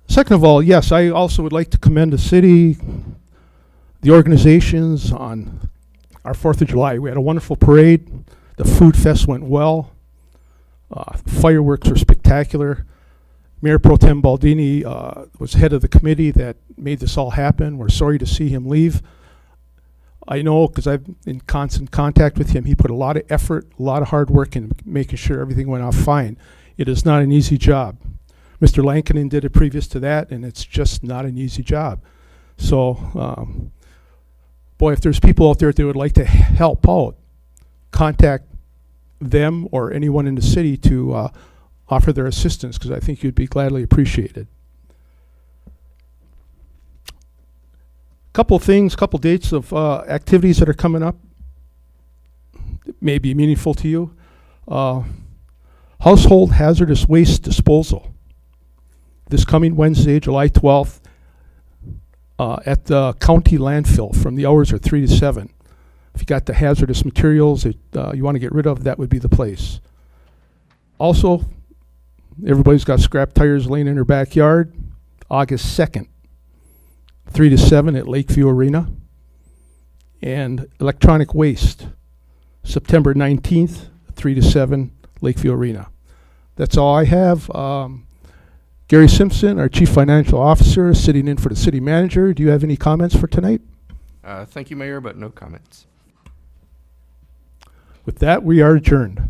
Second of all, yes, I also would like to commend the city, the organizations on our 4th of July. We had a wonderful parade. The food fest went well. Fireworks were spectacular. Mayor Pro Tem Baldini was head of the committee that made this all happen. We're sorry to see him leave. I know, because I'm in constant contact with him, he put a lot of effort, a lot of hard work in making sure everything went off fine. It is not an easy job. Mr. Lankinen did it previous to that, and it's just not an easy job. So, boy, if there's people out there that would like to help out, contact them or anyone in the city to offer their assistance, because I think you'd be gladly appreciated. Couple things, couple dates of activities that are coming up that may be meaningful to you. Household hazardous waste disposal. This coming Wednesday, July 12th, at the county landfill from the hours are 3 to 7. If you got the hazardous materials that you want to get rid of, that would be the place. Also, everybody's got scrap tires laying in their backyard. August 2nd, 3 to 7 at Lakeview Arena. And electronic waste, September 19th, 3 to 7, Lakeview Arena. That's all I have. Gary Simpson, our Chief Financial Officer, sitting in for the city manager. Do you have any comments for tonight? Thank you, Mayor, but no comments. With that, we are adjourned.